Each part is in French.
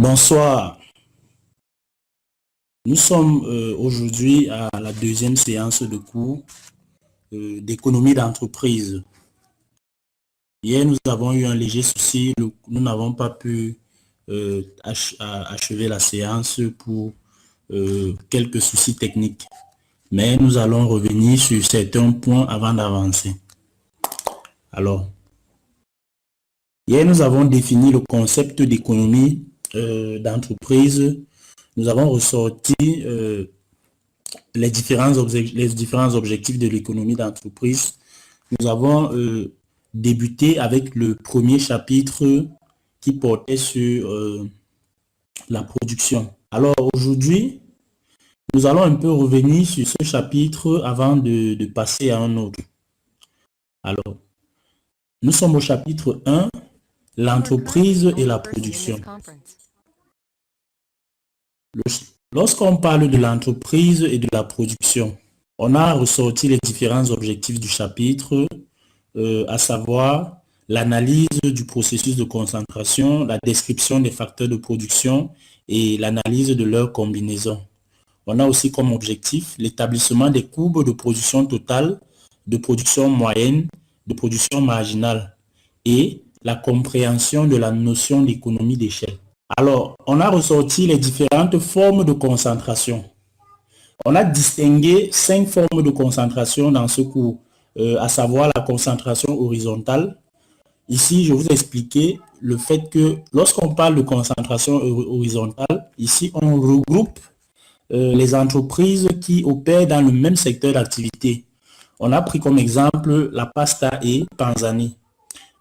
Bonsoir. Nous sommes aujourd'hui à la deuxième séance de cours d'économie d'entreprise. Hier, nous avons eu un léger souci. Nous n'avons pas pu achever la séance pour quelques soucis techniques. Mais nous allons revenir sur certains points avant d'avancer. Alors, hier, nous avons défini le concept d'économie d'entreprise. Nous avons ressorti les différents objectifs de l'économie d'entreprise. Nous avons débuté avec le premier chapitre qui portait sur la production. Alors aujourd'hui, nous allons un peu revenir sur ce chapitre avant de passer à un autre. Alors, nous sommes au chapitre 1, l'entreprise et la production. Lorsqu'on parle de l'entreprise et de la production, on a ressorti les différents objectifs du chapitre, à savoir l'analyse du processus de concentration, la description des facteurs de production et l'analyse de leur combinaison. On a aussi comme objectif l'établissement des courbes de production totale, de production moyenne, de production marginale et la compréhension de la notion d'économie d'échelle. Alors, on a ressorti les différentes formes de concentration. On a distingué 5 formes de concentration dans ce cours, à savoir la concentration horizontale. Ici, je vous ai expliqué le fait que lorsqu'on parle de concentration horizontale, ici, on regroupe les entreprises qui opèrent dans le même secteur d'activité. On a pris comme exemple la Pasta et Panzani.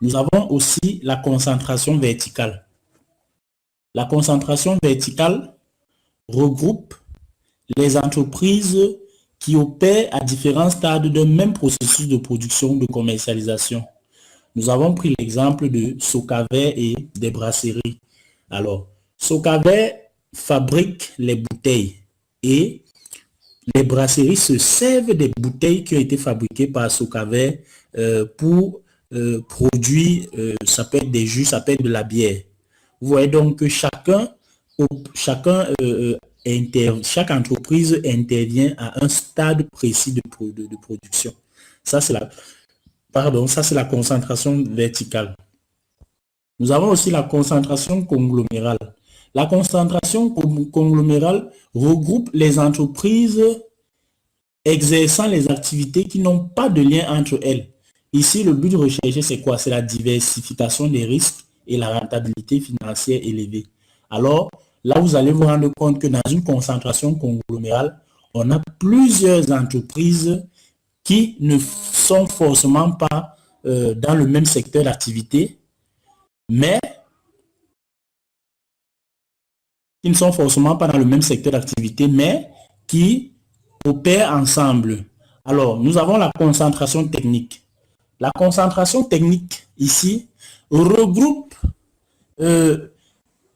Nous avons aussi la concentration verticale. La concentration verticale regroupe les entreprises qui opèrent à différents stades d'un même processus de production, de commercialisation. Nous avons pris l'exemple de Socaver et des brasseries. Alors, Socaver fabrique les bouteilles et les brasseries se servent des bouteilles qui ont été fabriquées par Socaver pour produire, ça peut être des jus, ça peut être de la bière. Vous voyez donc que chaque entreprise intervient à un stade précis de production. Ça, c'est la concentration verticale. Nous avons aussi la concentration conglomérale. La concentration conglomérale regroupe les entreprises exerçant les activités qui n'ont pas de lien entre elles. Ici, le but recherché, c'est quoi? C'est la diversification des risques et la rentabilité financière élevée. Alors, là, vous allez vous rendre compte que dans une concentration conglomérale, on a plusieurs entreprises qui ne sont forcément pas dans le même secteur d'activité, mais qui opèrent ensemble. Alors, nous avons la concentration technique. La concentration technique, ici, regroupe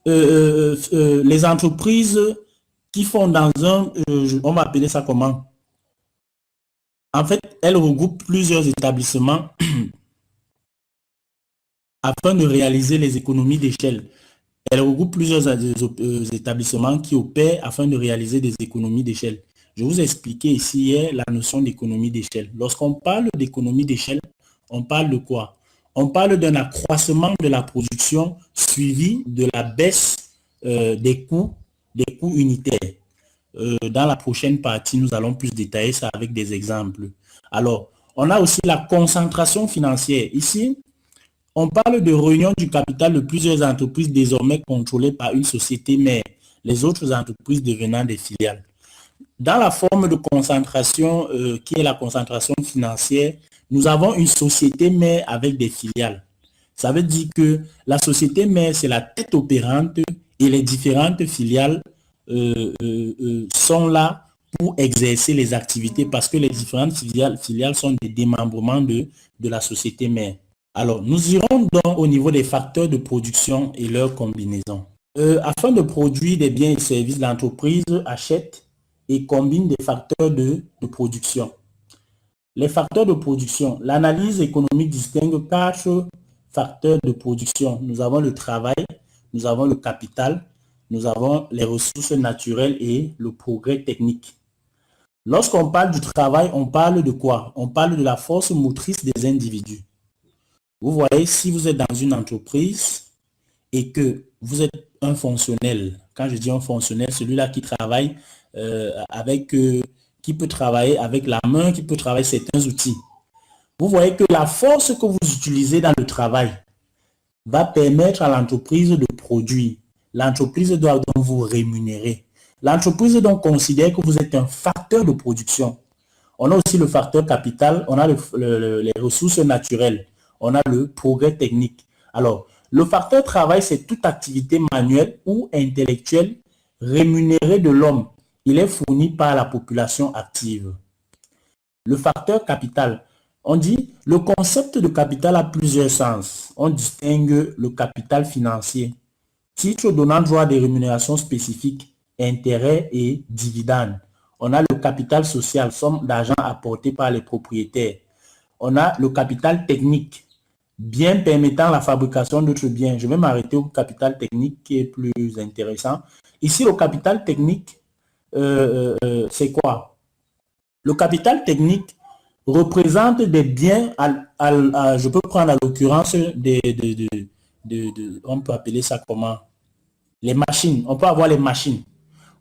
les entreprises qui font dans on va appeler ça comment? En fait, elle regroupe plusieurs établissements afin de réaliser les économies d'échelle. Elle regroupe plusieurs établissements qui opèrent afin de réaliser des économies d'échelle. Je vous ai expliqué ici hier la notion d'économie d'échelle. Lorsqu'on parle d'économie d'échelle, on parle de quoi? On parle d'un accroissement de la production suivi de la baisse des coûts unitaires. Dans la prochaine partie, nous allons plus détailler ça avec des exemples. Alors, on a aussi la concentration financière. Ici, on parle de réunion du capital de plusieurs entreprises désormais contrôlées par une société mère, les autres entreprises devenant des filiales. Dans la forme de concentration qui est la concentration financière, nous avons une société mère avec des filiales. Ça veut dire que la société mère, c'est la tête opérante et les différentes filiales sont là pour exercer les activités parce que les différentes filiales sont des démembrements de la société mère. Alors, nous irons donc au niveau des facteurs de production et leur combinaison. Afin de produire des biens et services, l'entreprise achète et combine des facteurs de production. Les facteurs de production. L'analyse économique distingue 4 facteurs de production. Nous avons le travail, nous avons le capital, nous avons les ressources naturelles et le progrès technique. Lorsqu'on parle du travail, on parle de quoi? On parle de la force motrice des individus. Vous voyez, si vous êtes dans une entreprise et que vous êtes un fonctionnel, quand je dis un fonctionnel, celui-là qui travaille qui peut travailler avec la main, qui peut travailler certains outils. Vous voyez que la force que vous utilisez dans le travail va permettre à l'entreprise de produire. L'entreprise doit donc vous rémunérer. L'entreprise donc considère que vous êtes un facteur de production. On a aussi le facteur capital, on a les ressources naturelles, on a le progrès technique. Alors, le facteur travail, c'est toute activité manuelle ou intellectuelle rémunérée de l'homme. Il est fourni par la population active. Le facteur capital, on dit le concept de capital a plusieurs sens. On distingue le capital financier, titre donnant droit à des rémunérations spécifiques, intérêts et dividendes. On a le capital social, somme d'argent apportée par les propriétaires. On a le capital technique, bien permettant la fabrication d'autres biens. Je vais m'arrêter au capital technique qui est plus intéressant. Ici, le capital technique, c'est quoi? Le capital technique représente des biens, je peux prendre à l'occurrence on peut appeler ça comment? Les machines. On peut avoir les machines.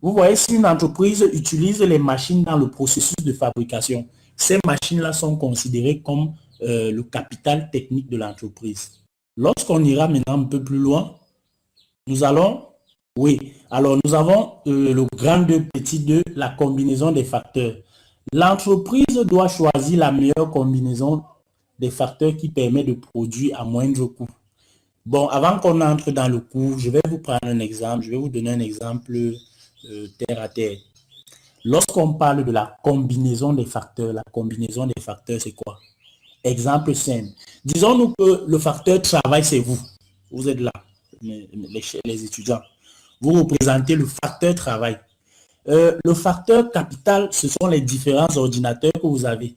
Vous voyez, si une entreprise utilise les machines dans le processus de fabrication, ces machines-là sont considérées comme le capital technique de l'entreprise. Lorsqu'on ira maintenant un peu plus loin, nous allons, nous avons le grand 2, petit 2, la combinaison des facteurs. L'entreprise doit choisir la meilleure combinaison des facteurs qui permet de produire à moindre coût. Bon, avant qu'on entre dans le cours, je vais vous prendre un exemple, je vais vous donner un exemple terre à terre. Lorsqu'on parle de la combinaison des facteurs, c'est quoi? Exemple simple. Disons-nous que le facteur travail, c'est vous. Vous êtes là, les étudiants. Vous représentez le facteur travail. Le facteur capital, ce sont les différents ordinateurs que vous avez.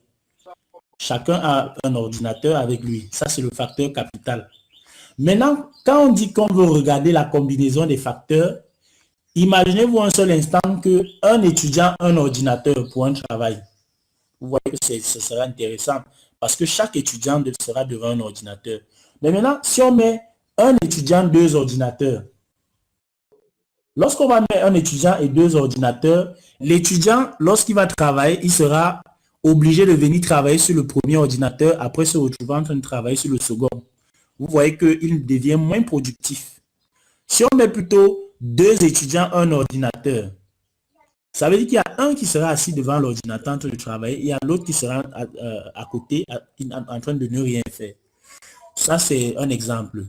Chacun a un ordinateur avec lui. Ça, c'est le facteur capital. Maintenant, quand on dit qu'on veut regarder la combinaison des facteurs, imaginez-vous un seul instant qu'un étudiant a un ordinateur pour un travail. Vous voyez que ce sera intéressant parce que chaque étudiant sera devant un ordinateur. Mais maintenant, si on met un étudiant, 2 ordinateurs, lorsqu'on va mettre un étudiant et 2 ordinateurs, l'étudiant, lorsqu'il va travailler, il sera obligé de venir travailler sur le premier ordinateur, après se retrouver en train de travailler sur le second. Vous voyez qu'il devient moins productif. Si on met plutôt 2 étudiants, un ordinateur, ça veut dire qu'il y a un qui sera assis devant l'ordinateur en train de travailler, il y a l'autre qui sera à côté en train de ne rien faire. Ça, c'est un exemple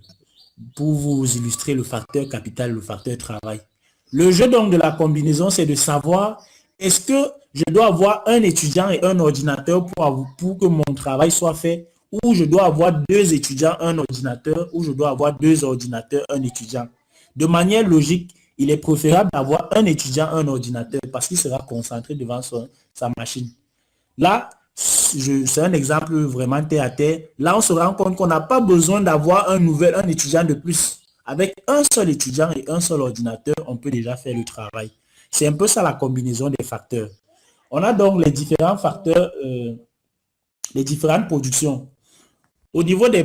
pour vous illustrer le facteur capital, le facteur travail. Le jeu donc de la combinaison, c'est de savoir est-ce que je dois avoir un étudiant et un ordinateur pour que mon travail soit fait, ou je dois avoir 2 étudiants, un ordinateur, ou je dois avoir 2 ordinateurs, un étudiant. De manière logique, il est préférable d'avoir un étudiant, un ordinateur, parce qu'il sera concentré devant sa machine. Là, c'est un exemple vraiment terre à terre. Là, on se rend compte qu'on n'a pas besoin d'avoir un étudiant de plus. Avec un seul étudiant et un seul ordinateur, on peut déjà faire le travail. C'est un peu ça la combinaison des facteurs. On a donc les différents facteurs, les différentes productions. Au niveau des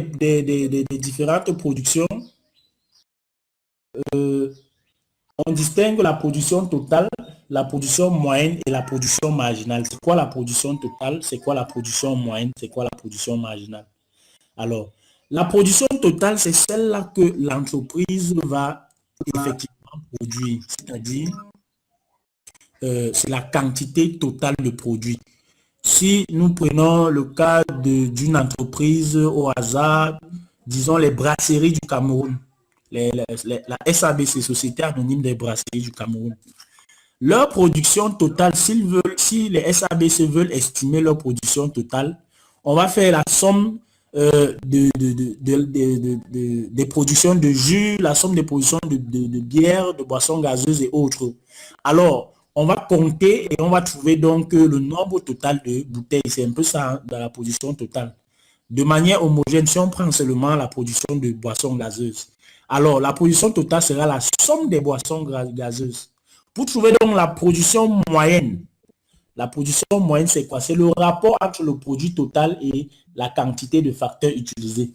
différentes productions, on distingue la production totale, la production moyenne et la production marginale. C'est quoi la production totale? C'est quoi la production moyenne? C'est quoi la production marginale? Alors, la production totale, c'est celle-là que l'entreprise va effectivement produire. C'est-à-dire, c'est la quantité totale de produits. Si nous prenons le cas d'une entreprise au hasard, disons les brasseries du Cameroun, la SABC, Société Anonyme des Brasseries du Cameroun, leur production totale, si les SABC veulent estimer leur production totale, on va faire la somme des productions de jus, la somme des productions de bière, de boissons gazeuses et autres. Alors, on va compter et on va trouver donc le nombre total de bouteilles. C'est un peu ça dans la production totale. De manière homogène, si on prend seulement la production de boissons gazeuses. Alors, la production totale sera la somme des boissons gazeuses. Pour trouver donc la production moyenne, c'est quoi? C'est le rapport entre le produit total et la quantité de facteurs utilisés.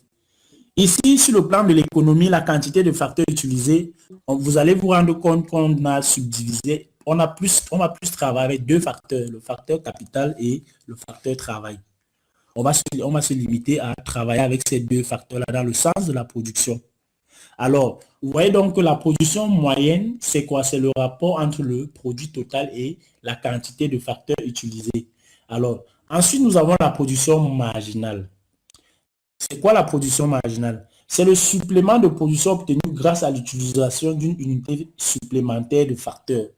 Ici, sur le plan de l'économie, la quantité de facteurs utilisés, vous allez vous rendre compte qu'on a subdivisé, on va plus travailler avec deux facteurs, le facteur capital et le facteur travail. On va se limiter à travailler avec ces deux facteurs-là dans le sens de la production. Alors, vous voyez donc que la production moyenne, c'est quoi? C'est le rapport entre le produit total et la quantité de facteurs utilisés. Alors, ensuite, nous avons la production marginale. C'est quoi la production marginale? C'est le supplément de production obtenu grâce à l'utilisation d'une unité supplémentaire de facteurs.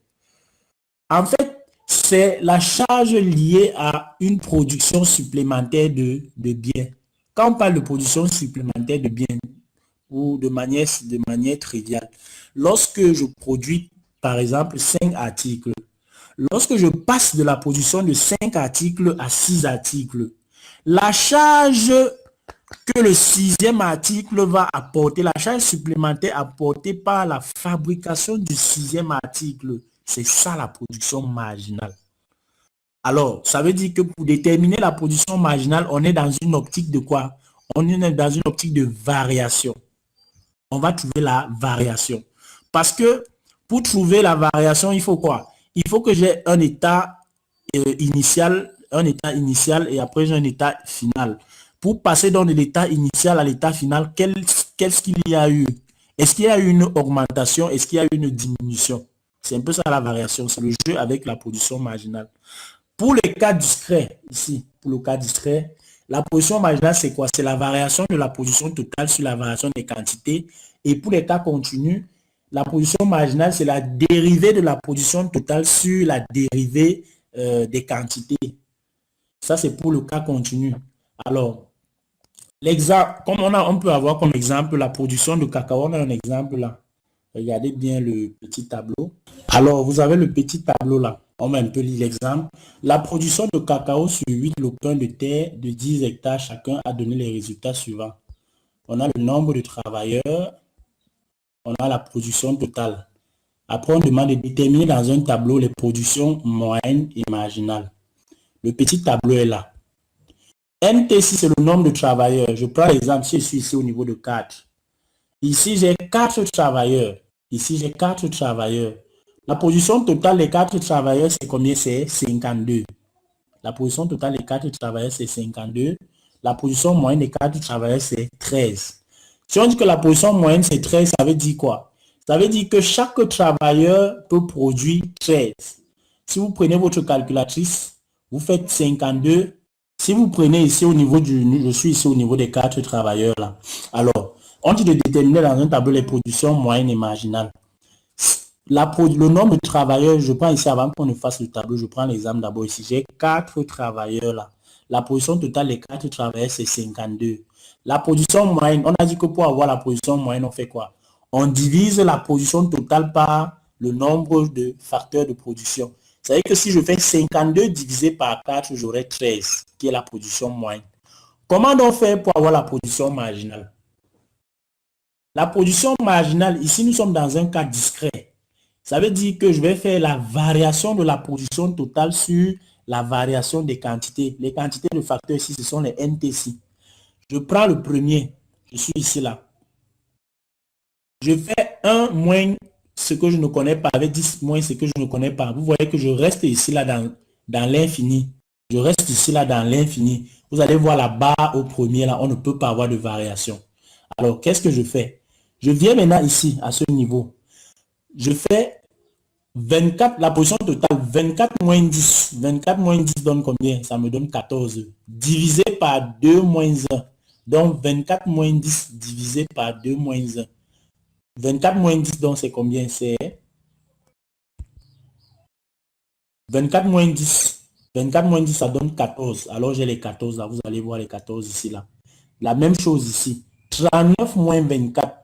En fait, c'est la charge liée à une production supplémentaire de biens. Quand on parle de production supplémentaire de biens, ou de manière triviale, lorsque je produis, par exemple, 5 articles, lorsque je passe de la production de 5 articles à 6 articles, la charge que le 6e article va apporter, la charge supplémentaire apportée par la fabrication du 6e article, c'est ça la production marginale. Alors, ça veut dire que pour déterminer la production marginale, on est dans une optique de quoi? On est dans une optique de variation. On va trouver la variation. Parce que pour trouver la variation, il faut quoi? Il faut que j'ai un état initial et après j'ai un état final. Pour passer dans de l'état initial à l'état final, qu'est-ce qu'il y a eu? Est-ce qu'il y a eu une augmentation? Est-ce qu'il y a eu une diminution? C'est un peu ça la variation, c'est le jeu avec la production marginale. Pour les cas discrets, ici, pour le cas discret, la production marginale, c'est quoi? C'est la variation de la production totale sur la variation des quantités. Et pour les cas continus, la production marginale, c'est la dérivée de la production totale sur la dérivée des quantités. Ça, c'est pour le cas continu. Alors, l'exemple, comme on peut avoir comme exemple la production de cacao, on a un exemple là. Regardez bien le petit tableau. Alors, vous avez le petit tableau là. On va un peu lire l'exemple. La production de cacao sur 8 lopins de terre de 10 hectares chacun a donné les résultats suivants. On a le nombre de travailleurs, on a la production totale. Après, on demande de déterminer dans un tableau les productions moyennes et marginales. Le petit tableau est là. MT6, c'est le nombre de travailleurs. Je prends l'exemple, si je suis ici au niveau de 4. Ici, j'ai 4 travailleurs. Ici, j'ai 4 travailleurs. La position totale des 4 travailleurs, c'est combien? C'est 52. La position totale des 4 travailleurs, c'est 52. La position moyenne des 4 travailleurs, c'est 13. Si on dit que la position moyenne, c'est 13, ça veut dire quoi? Ça veut dire que chaque travailleur peut produire 13. Si vous prenez votre calculatrice, vous faites 52. Si vous prenez ici au niveau je suis ici au niveau des 4 travailleurs là. Alors, on dit de déterminer dans un tableau les productions moyennes et marginales. Le nombre de travailleurs, je prends ici avant qu'on ne fasse le tableau, je prends l'exemple d'abord ici. J'ai 4 travailleurs là. La position totale des 4 travailleurs, c'est 52. La position moyenne, on a dit que pour avoir la position moyenne, on fait quoi? On divise la position totale par le nombre de facteurs de production. C'est-à-dire que si je fais 52 divisé par 4, j'aurai 13, qui est la position moyenne. Comment donc faire pour avoir la position marginale? La position marginale, ici nous sommes dans un cas discret. Ça veut dire que je vais faire la variation de la production totale sur la variation des quantités. Les quantités de facteurs ici, ce sont les NTC. Je prends le premier, je suis ici là. Je fais 1 moins ce que je ne connais pas avec 10 moins ce que je ne connais pas. Vous voyez que je reste ici là dans l'infini. Je reste ici là dans l'infini. Vous allez voir la barre au premier là, on ne peut pas avoir de variation. Alors, qu'est-ce que je fais? Je viens maintenant ici, à ce niveau. Je fais 24, la position totale, 24 moins 10. 24 moins 10 donne combien? Ça me donne 14. Divisé par 2 moins 1. Donc, 24 moins 10 divisé par 2 moins 1. 24 moins 10, donc c'est combien? C'est 24 moins 10. 24 moins 10, ça donne 14. Alors, j'ai les 14 là. Vous allez voir les 14 ici là. La même chose ici. 39 moins 24.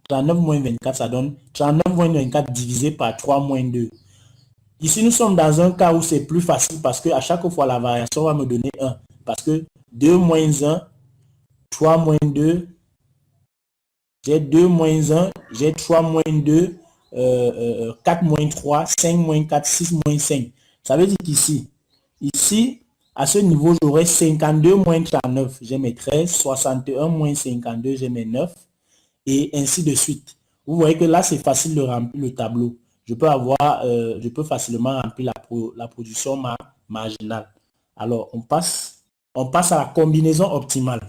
39 moins 24, ça donne 39 moins 24 divisé par 3 moins 2. Ici, nous sommes dans un cas où c'est plus facile parce que à chaque fois, la variation va me donner 1. Parce que 2 moins 1, 3 moins 2, j'ai 2 moins 1, j'ai 3 moins 2, 4 moins 3, 5 moins 4, 6 moins 5. Ça veut dire qu'ici, à ce niveau, j'aurai 52 moins 39, j'ai mes 13, 61 moins 52, j'ai mes 9, et ainsi de suite. Vous voyez que là, c'est facile de remplir le tableau. Je peux facilement remplir la production marginale. Alors, on passe à la combinaison optimale.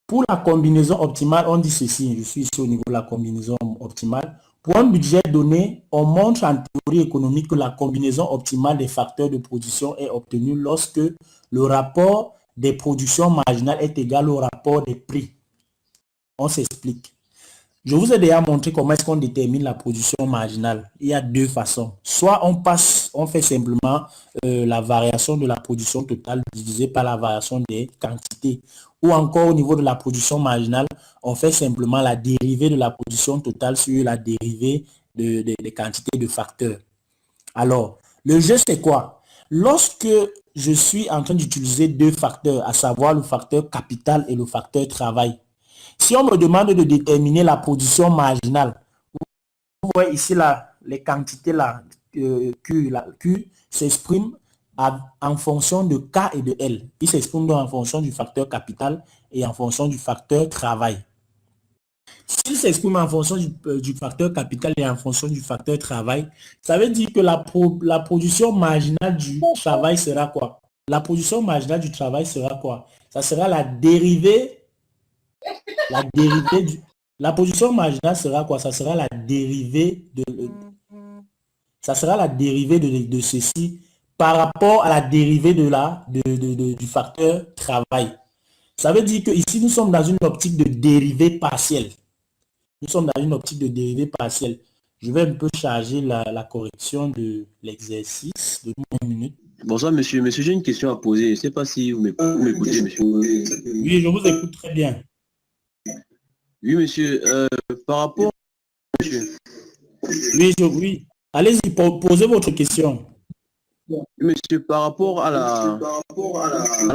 Pour la combinaison optimale, on dit ceci. Je suis ici au niveau de la combinaison optimale. Pour un budget donné, on montre en théorie économique que la combinaison optimale des facteurs de production est obtenue lorsque le rapport des productions marginales est égal au rapport des prix. On s'explique. Je vous ai déjà montré comment est-ce qu'on détermine la production marginale. Il y a deux façons. Soit on fait simplement la variation de la production totale divisée par la variation des quantités. Ou encore au niveau de la production marginale, on fait simplement la dérivée de la production totale sur la dérivée des quantités de facteurs. Alors, le jeu c'est quoi? Lorsque je suis en train d'utiliser deux facteurs, à savoir le facteur capital et le facteur travail, si on me demande de déterminer la production marginale, vous voyez ici là, les quantités là, Q s'expriment en fonction de K et de L. Il s'exprime donc en fonction du facteur capital et en fonction du facteur travail. S'il s'exprime en fonction du facteur capital et en fonction du facteur travail, ça veut dire que la production marginale du travail sera quoi? La production marginale du travail sera quoi? Ça sera la dérivée. La position marginale sera quoi? Ça sera la dérivée de ceci par rapport à la dérivée du facteur travail. Ça veut dire que ici nous sommes dans une optique de dérivée partielle. Nous sommes dans une optique de dérivée partielle. Je vais un peu charger la correction de l'exercice. Donnez-moi une minute. Bonsoir monsieur. Monsieur, j'ai une question à poser. Je ne sais pas si vous m'écoutez, monsieur. Oui, je vous écoute très bien. Oui, monsieur. Par rapport... Monsieur. Oui. Allez-y, posez votre question. Oui, monsieur, par rapport à la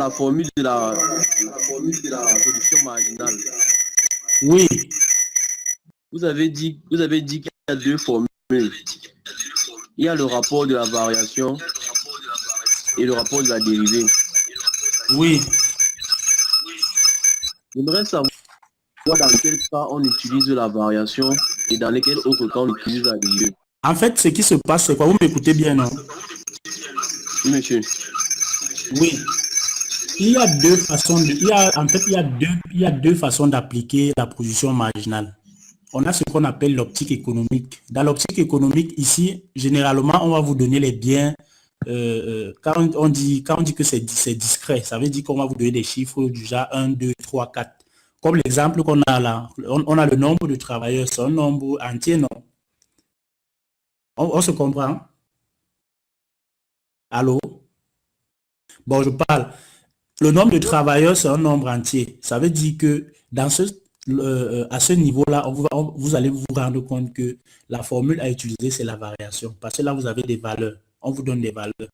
formule de la production marginale. Oui. Vous avez dit qu'il y a deux formules. Il y a le rapport de la variation et le rapport de la dérivée. Oui. J'aimerais savoir dans quel cas on utilise la variation et dans lesquels autres cas on utilise la dérivée. En fait, ce qui se passe, c'est quoi? Vous m'écoutez bien, non? Oui, monsieur. Oui. Il y a deux façons il y a deux façons d'appliquer la position marginale. On a ce qu'on appelle l'optique économique. Dans l'optique économique, ici, généralement, on va vous donner les biens. Quand on dit que c'est discret, ça veut dire qu'on va vous donner des chiffres du genre 1, 2, 3, 4. Comme l'exemple qu'on a là, on a le nombre de travailleurs, c'est un nombre entier, non? On se comprend? Allô? Bon, je parle. Le nombre de travailleurs, c'est un nombre entier. Ça veut dire que à ce niveau-là, vous allez vous rendre compte que la formule à utiliser, c'est la variation. Parce que là, vous avez des valeurs. On vous donne des valeurs.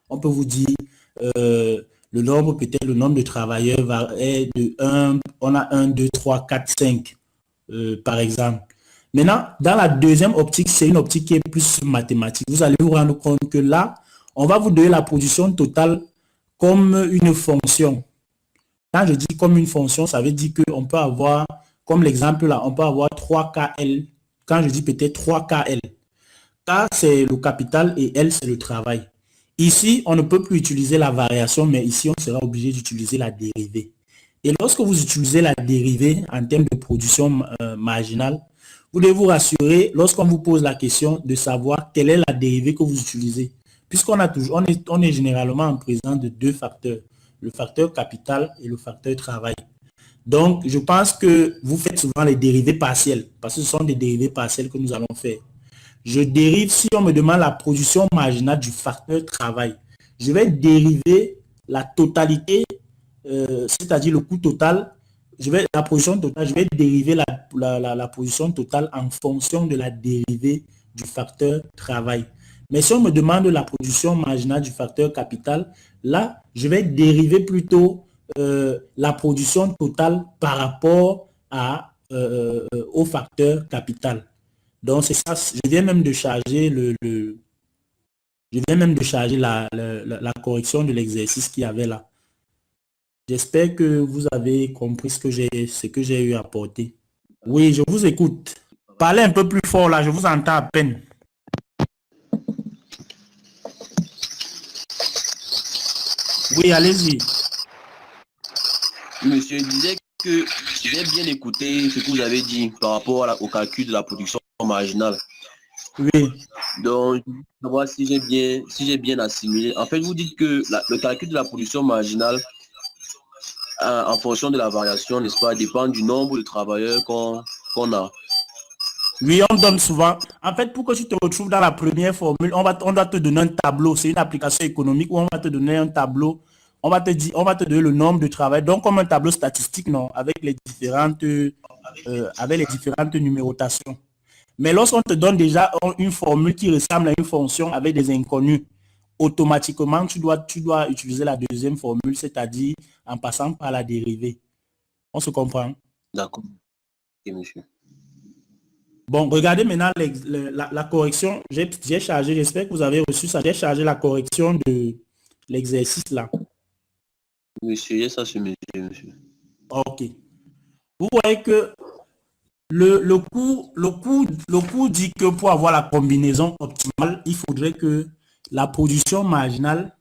On peut vous dire, le nombre de travailleurs est de 1, on a 1, 2, 3, 4, 5, par exemple. Maintenant, dans la deuxième optique, c'est une optique qui est plus mathématique. Vous allez vous rendre compte que là, on va vous donner la production totale comme une fonction. Quand je dis comme une fonction, ça veut dire qu'on peut avoir, comme l'exemple là, on peut avoir 3KL. Quand je dis peut-être 3KL, K c'est le capital et L c'est le travail. Ici, on ne peut plus utiliser la variation, mais ici, on sera obligé d'utiliser la dérivée. Et lorsque vous utilisez la dérivée en termes de production marginale, vous devez vous rassurer, lorsqu'on vous pose la question, de savoir quelle est la dérivée que vous utilisez. Puisqu'on on est généralement en présence de deux facteurs, le facteur capital et le facteur travail. Donc, je pense que vous faites souvent les dérivés partiels, parce que ce sont des dérivés partiels que nous allons faire. Je dérive, si on me demande la production marginale du facteur travail, je vais dériver la totalité, c'est-à-dire le coût total, la position totale, je vais dériver la position totale en fonction de la dérivée du facteur travail. Mais si on me demande la production marginale du facteur capital, là, je vais dériver plutôt la production totale par rapport à au facteur capital. Donc, c'est ça. Je viens même de charger la correction de l'exercice qu'il y avait là. J'espère que vous avez compris ce que j'ai eu à apporter. Oui, je vous écoute. Parlez un peu plus fort là, je vous entends à peine. Oui, allez-y. Monsieur disait que j'ai bien écouté ce que vous avez dit par rapport au calcul de la production marginale. Oui. Donc, je veux savoir si j'ai bien assimilé. En fait, vous dites que le calcul de la production marginale, en fonction de la variation, n'est-ce pas, dépend du nombre de travailleurs qu'on a. Oui, on donne souvent. En fait, pour que tu te retrouves dans la première formule, on doit te donner un tableau. C'est une application économique où on va te donner un tableau. On va te donner le nombre de travail. Donc, comme un tableau statistique, non, avec les différentes numérotations. Mais lorsqu'on te donne déjà une formule qui ressemble à une fonction avec des inconnus, automatiquement, tu dois utiliser la deuxième formule, c'est-à-dire en passant par la dérivée. On se comprend? D'accord. Ok, monsieur. Bon, regardez maintenant la correction. J'ai chargé, j'espère que vous avez reçu ça. J'ai chargé la correction de l'exercice là. Monsieur, il y a ça sur monsieur. Ok. Vous voyez que le coût dit que pour avoir la combinaison optimale, il faudrait que la position marginale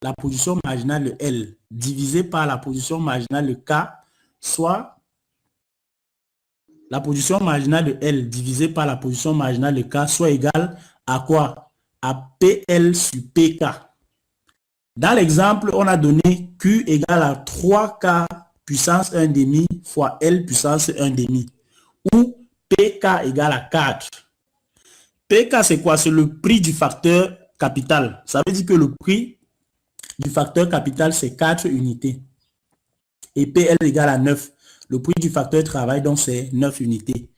de L divisée par la position marginale de K soit la position marginale de L divisée par la position marginale de K soit égale à quoi? À PL sur PK. Dans l'exemple, on a donné Q égale à 3K puissance 1 demi fois L puissance 1 demi. Ou PK égale à 4. PK, c'est quoi? C'est le prix du facteur capital. Ça veut dire que le prix du facteur capital, c'est 4 unités. Et PL égale à 9. Le prix du facteur travail, donc, c'est 9 unités.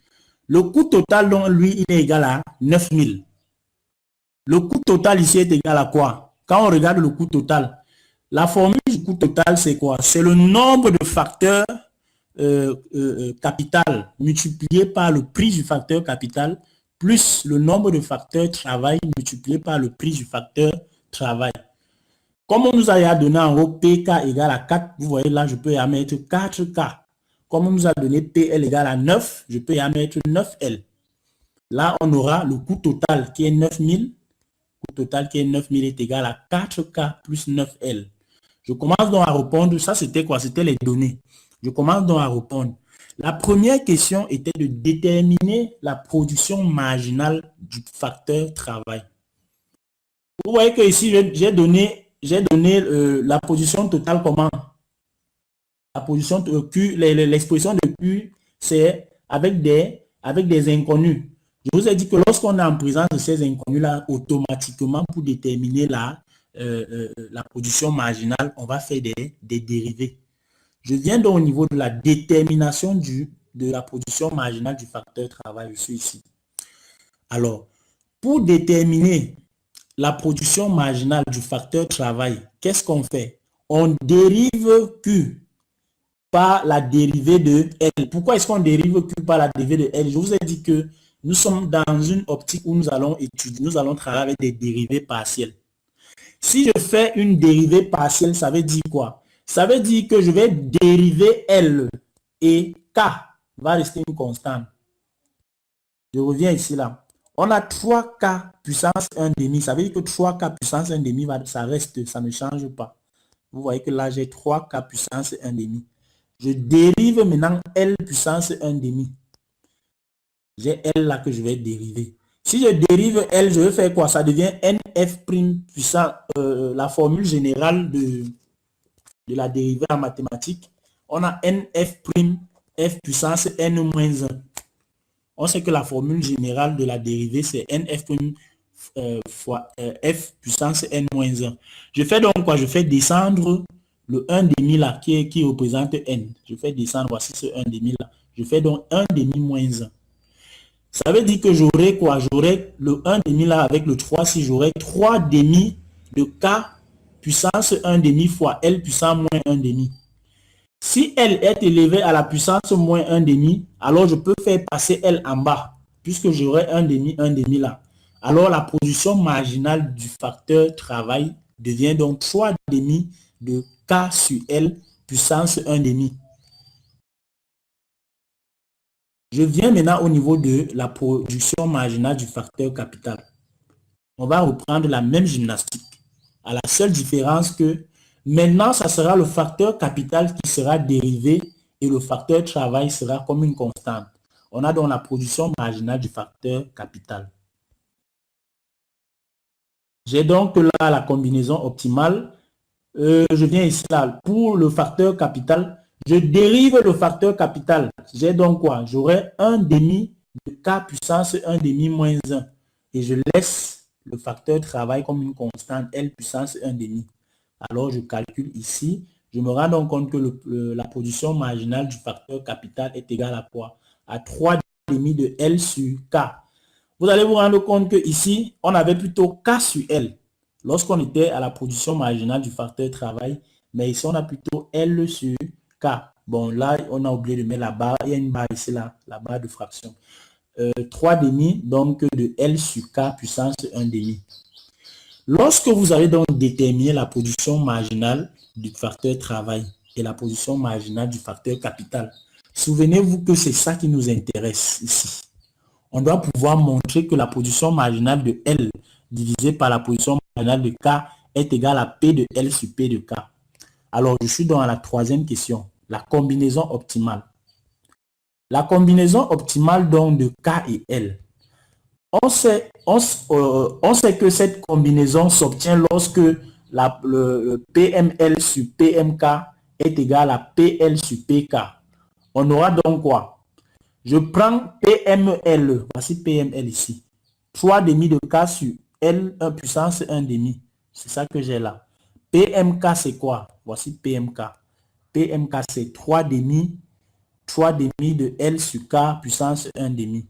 Le coût total, donc, lui, il est égal à 9000. Le coût total ici est égal à quoi? Quand on regarde le coût total, la formule du coût total, c'est quoi? C'est le nombre de facteurs capital multiplié par le prix du facteur capital plus le nombre de facteurs travail multiplié par le prix du facteur travail. Comme on nous a donné en haut PK égale à 4, vous voyez là, je peux y mettre 4K. Comme on nous a donné PL égale à 9, je peux y mettre 9L. Là, on aura le coût total qui est 9000. Le coût total qui est 9000 est égal à 4K plus 9L. Je commence donc à répondre. Ça, c'était quoi? C'était les données. Je commence donc à répondre. La première question était de déterminer la production marginale du facteur travail. Vous voyez que ici, j'ai donné la position totale comment? La position de Q, l'expression de Q, c'est avec des inconnus. Je vous ai dit que lorsqu'on est en présence de ces inconnus-là, automatiquement, pour déterminer la position marginale, on va faire des dérivés. Je viens donc au niveau de la détermination de la position marginale du facteur travail. Je suis ici. Alors, pour déterminer la production marginale du facteur travail, qu'est-ce qu'on fait? On dérive Q par la dérivée de L. Pourquoi est-ce qu'on dérive Q par la dérivée de L? Je vous ai dit que nous sommes dans une optique où nous allons travailler avec des dérivées partielles. Si je fais une dérivée partielle, ça veut dire quoi? Ça veut dire que je vais dériver L et K va rester une constante. Je reviens ici là. On a 3K puissance 1 demi. Ça veut dire que 3K puissance 1 demi, ça reste, ça ne change pas. Vous voyez que là, j'ai 3K puissance 1 demi. Je dérive maintenant L puissance 1 demi. J'ai L là que je vais dériver. Si je dérive L, je vais faire quoi? Ça devient NF' puissance, la formule générale de la dérivée en mathématiques. On a NF' F puissance N-1. On sait que la formule générale de la dérivée, c'est NF' fois F puissance N-1. Je fais donc quoi? Je fais descendre le 1 demi là qui représente N. Je fais descendre, voici ce 1 demi là. Je fais donc 1 demi moins 1. Ça veut dire que j'aurai quoi? J'aurai le 1 demi là avec le 3, si j'aurai 3 demi de K puissance 1 demi fois L puissance moins 1 demi. Si L est élevé à la puissance moins 1 demi, alors je peux faire passer L en bas, puisque j'aurai 1 demi là. Alors la production marginale du facteur travail devient donc 3 demi de K sur L puissance 1 demi. Je viens maintenant au niveau de la production marginale du facteur capital. On va reprendre la même gymnastique, à la seule différence que maintenant, ça sera le facteur capital qui sera dérivé et le facteur travail sera comme une constante. On a donc la production marginale du facteur capital. J'ai donc là la combinaison optimale. Je viens ici là. Pour le facteur capital, je dérive le facteur capital. J'ai donc quoi? J'aurai 1 demi de K puissance 1 demi moins 1. Et je laisse le facteur travail comme une constante L puissance 1 demi. Alors je calcule ici. Je me rends donc compte que la production marginale du facteur capital est égale à quoi? À 3 demi de L sur K. Vous allez vous rendre compte que ici, on avait plutôt K sur L lorsqu'on était à la production marginale du facteur travail, mais ici on a plutôt L sur K. Bon, là, on a oublié de mettre la barre. Il y a une barre ici, là, la barre de fraction. 3 demi, donc de L sur K puissance 1 demi. Lorsque vous avez donc déterminé la position marginale du facteur travail et la position marginale du facteur capital, souvenez-vous que c'est ça qui nous intéresse ici. On doit pouvoir montrer que la position marginale de L divisée par la position marginale de K est égale à P de L sur P de K. Alors, je suis dans la troisième question, la combinaison optimale. La combinaison optimale donc de K et L. On sait que cette combinaison s'obtient lorsque le PML sur PMK est égal à PL sur PK. On aura donc quoi? Je prends PML, voici PML ici. 3 demi de K sur L 1 puissance 1 demi. C'est ça que j'ai là. PMK c'est quoi? Voici PMK. PMK c'est 3 demi de L sur K puissance 1 demi.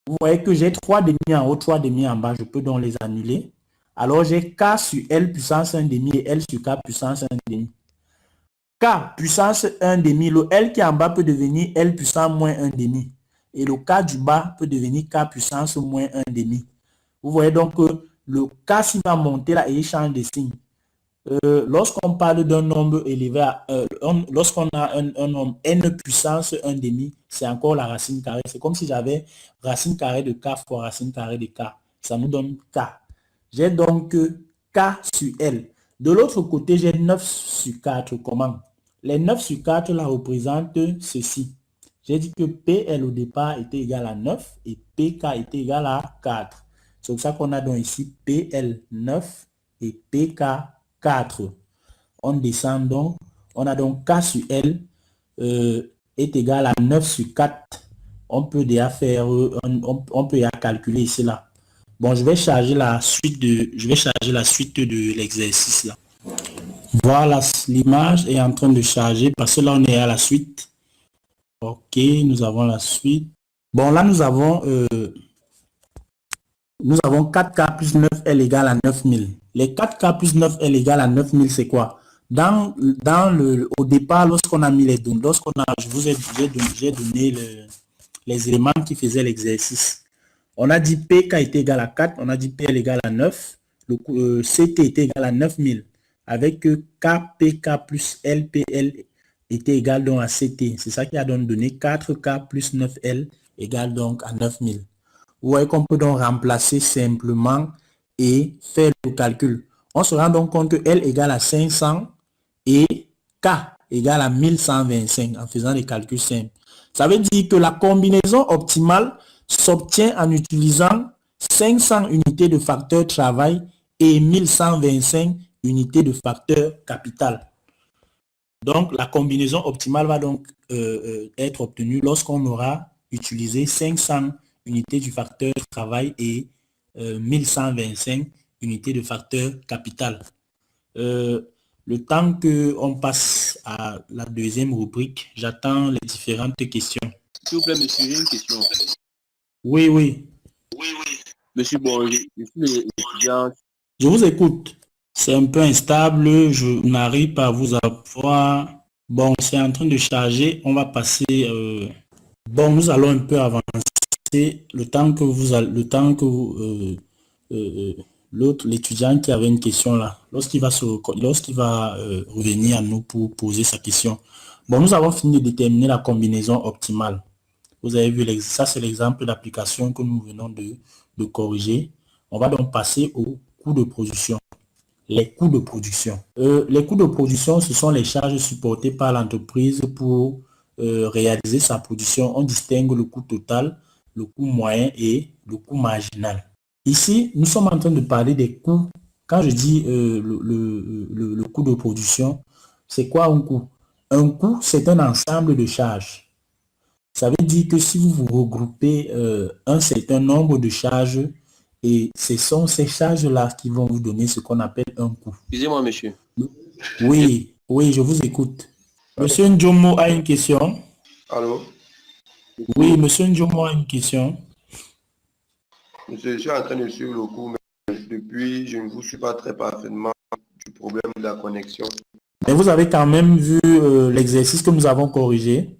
Vous voyez que j'ai 3 demi en haut, 3 demi en bas. Je peux donc les annuler. Alors j'ai K sur L puissance 1 demi et L sur K puissance 1 demi. K puissance 1 demi, le L qui est en bas peut devenir L puissance moins 1 demi. Et le K du bas peut devenir K puissance moins 1 demi. Vous voyez donc que le K s'il va monter là et il change de signe. Lorsqu'on parle d'un nombre élevé à lorsqu'on a un nombre n puissance 1 demi, c'est encore la racine carrée. C'est comme si j'avais racine carrée de K fois racine carrée de K. Ça nous donne K. J'ai donc K sur L. De l'autre côté, j'ai 9 sur 4. Comment? Les 9 sur 4 là représentent ceci. J'ai dit que PL au départ était égal à 9 et PK était égal à 4. C'est pour ça qu'on a donc ici PL 9 et PK 4. On descend donc. On a donc K sur L est égal à 9 sur 4. On peut déjà faire, on peut déjà calculer ici là. Bon, je vais charger la suite de l'exercice là. Voilà, l'image est en train de charger parce que là on est à la suite. Ok, nous avons la suite. Bon, là nous avons 4K plus 9L égale à 9000. Les 4K plus 9L égale à 9000, c'est quoi? Au départ, lorsqu'on a mis les données, je vous ai donné les éléments qui faisaient l'exercice. On a dit PK était égal à 4, on a dit PL égal à 9, le CT était égal à 9000, avec KPK plus LPL était égal donc à CT. C'est ça qui a donc donné 4K plus 9L égale donc à 9000. Vous voyez qu'on peut donc remplacer simplement et faire le calcul. On se rend donc compte que L égale à 500 et K égale à 1125 en faisant des calculs simples. Ça veut dire que la combinaison optimale s'obtient en utilisant 500 unités de facteur travail et 1125 unités de facteur capital. Donc, la combinaison optimale va donc être obtenue lorsqu'on aura utilisé 500 unités du facteur travail et 1125 unités de facteur capital. Le temps qu'on passe à la deuxième rubrique, j'attends les différentes questions. S'il vous plaît, monsieur, j'ai une question. Oui, oui. Monsieur, bon, je suis étudiant. Je vous écoute. C'est un peu instable, je n'arrive pas à vous avoir. Bon, c'est en train de charger. On va passer. Bon, nous allons un peu avancer le temps que euh, l'autre, l'étudiant qui avait une question là, lorsqu'il va revenir à nous pour poser sa question. Bon, nous avons fini de déterminer la combinaison optimale. Vous avez vu, ça c'est l'exemple d'application que nous venons de corriger. On va donc passer au coût de production. Les coûts de production. Les coûts de production, ce sont les charges supportées par l'entreprise pour réaliser sa production. On distingue le coût total, le coût moyen et le coût marginal. Ici, nous sommes en train de parler des coûts. Quand je dis le coût de production, c'est quoi un coût? Un coût, c'est un ensemble de charges. Ça veut dire que si vous regroupez un certain nombre de charges, et ce sont ces charges-là qui vont vous donner ce qu'on appelle un coût. Excusez-moi, monsieur. Oui, oui, je vous écoute. Monsieur Ndjomo a une question. Allô? Oui, monsieur Ndjomo a une question. Monsieur, je suis en train de suivre le cours, mais depuis, je ne vous suis pas très parfaitement du problème de la connexion. Mais vous avez quand même vu l'exercice que nous avons corrigé.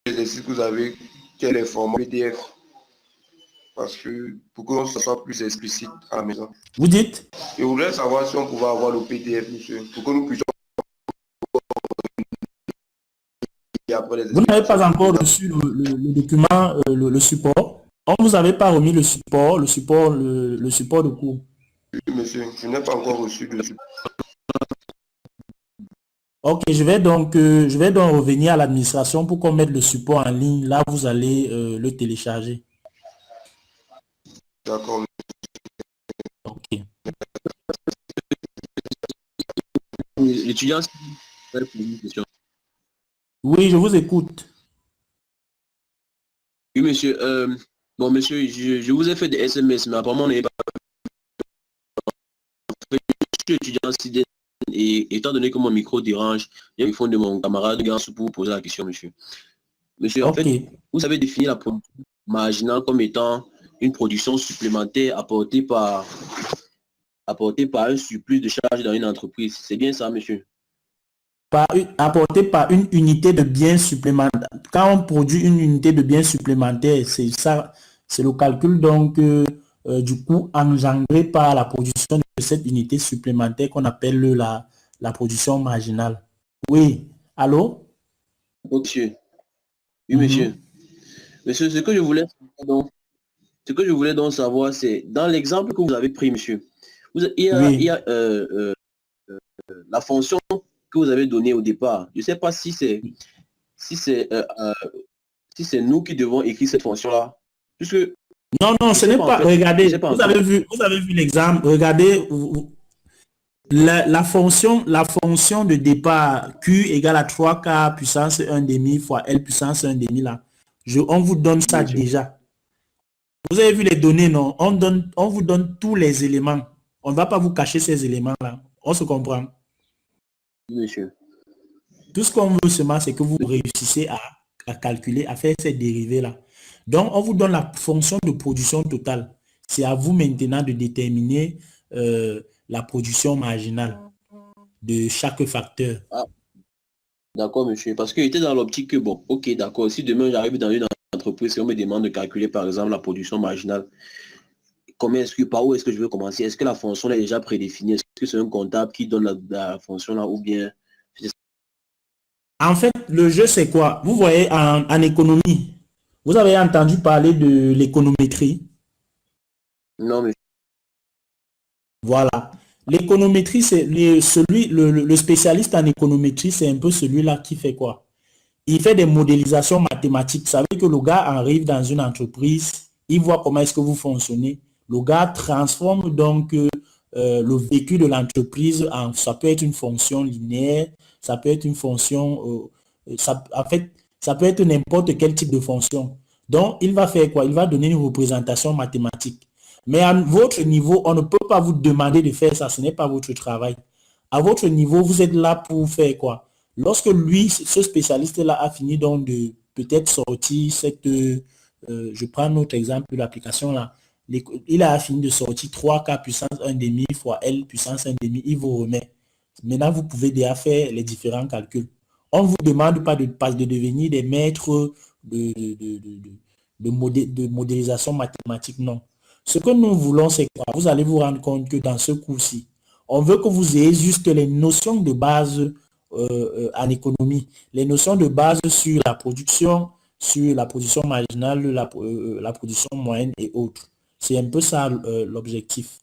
L'exercice que vous avez, quel est format PDF? Parce que pour que ça soit plus explicite à la maison. Vous dites? Je voudrais savoir si on pouvait avoir le PDF, monsieur, pour que nous puissions. Vous n'avez pas encore reçu le document, le support. On ne vous avait pas remis le support de cours. Oui, monsieur, je n'ai pas encore reçu le support. Ok, je vais donc revenir à l'administration pour qu'on mette le support en ligne. Là, vous allez le télécharger. D'accord. Ok. L'étudiant, Oui, je vous écoute. oui, monsieur. Bon, monsieur, je vous ai fait des SMS, mais apparemment, on n'est pas. Je suis étudiant SIDEN et étant donné que mon micro dérange, il y a le micro de mon camarade Gansu pour poser la question, monsieur. Monsieur, en fait, vous avez défini la production marginale comme étant une production supplémentaire apportée par un surplus de charges dans une entreprise. C'est bien ça, monsieur? Apporté par une unité de biens supplémentaire. Quand on produit une unité de biens supplémentaire, c'est ça, c'est le calcul donc du coût engendré par la production de cette unité supplémentaire qu'on appelle la production marginale. Oui, allô? Monsieur. Oui, monsieur. Monsieur, ce que je voulais donc savoir, c'est dans l'exemple que vous avez pris, monsieur, il y a la fonction que vous avez donnée au départ. Je ne sais pas si c'est nous qui devons écrire cette fonction-là. Puisque non, ce n'est pas. Regardez, vous avez vu l'exemple. Regardez, la fonction de départ Q égale à 3K puissance 1 demi fois L puissance 1 demi là. On vous donne ça déjà. Vous avez vu les données, non? On vous donne tous les éléments. On ne va pas vous cacher ces éléments-là. On se comprend. Monsieur. Tout ce qu'on veut seulement, c'est que vous réussissez à calculer, à faire ces dérivés-là. Donc, on vous donne la fonction de production totale. C'est à vous maintenant de déterminer la production marginale de chaque facteur. Ah, d'accord, monsieur. Parce qu'il était dans l'optique que, bon, ok, d'accord. Si demain j'arrive dans une entreprise et on me demande de calculer, par exemple, la production marginale, par où est-ce que je veux commencer? Est-ce que la fonction est déjà prédéfinie? Est-ce que c'est un comptable qui donne la fonction là ou bien... En fait, le jeu, c'est quoi? Vous voyez, en économie, vous avez entendu parler de l'économétrie? Non, mais... Voilà. L'économétrie, c'est le spécialiste en économétrie, c'est un peu celui-là qui fait quoi? Il fait des modélisations mathématiques. Ça veut dire que le gars arrive dans une entreprise, il voit comment est-ce que vous fonctionnez. Le gars transforme donc le vécu de l'entreprise en, ça peut être une fonction linéaire, ça peut être une fonction, en fait, ça peut être n'importe quel type de fonction. Donc, il va faire quoi? Il va donner une représentation mathématique. Mais à votre niveau, on ne peut pas vous demander de faire ça, ce n'est pas votre travail. À votre niveau, vous êtes là pour faire quoi? Lorsque lui, ce spécialiste-là a fini donc de peut-être sortir cette, je prends notre exemple de l'application là, il a fini de sortir 3K puissance 1 demi fois L puissance 1 demi, il vous remet. Maintenant, vous pouvez déjà faire les différents calculs. On ne vous demande pas de devenir des maîtres de modélisation mathématique, non. Ce que nous voulons, c'est quoi? Vous allez vous rendre compte que dans ce cours-ci, on veut que vous ayez juste les notions de base en économie, les notions de base sur la production marginale, la production moyenne et autres. C'est un peu ça l'objectif.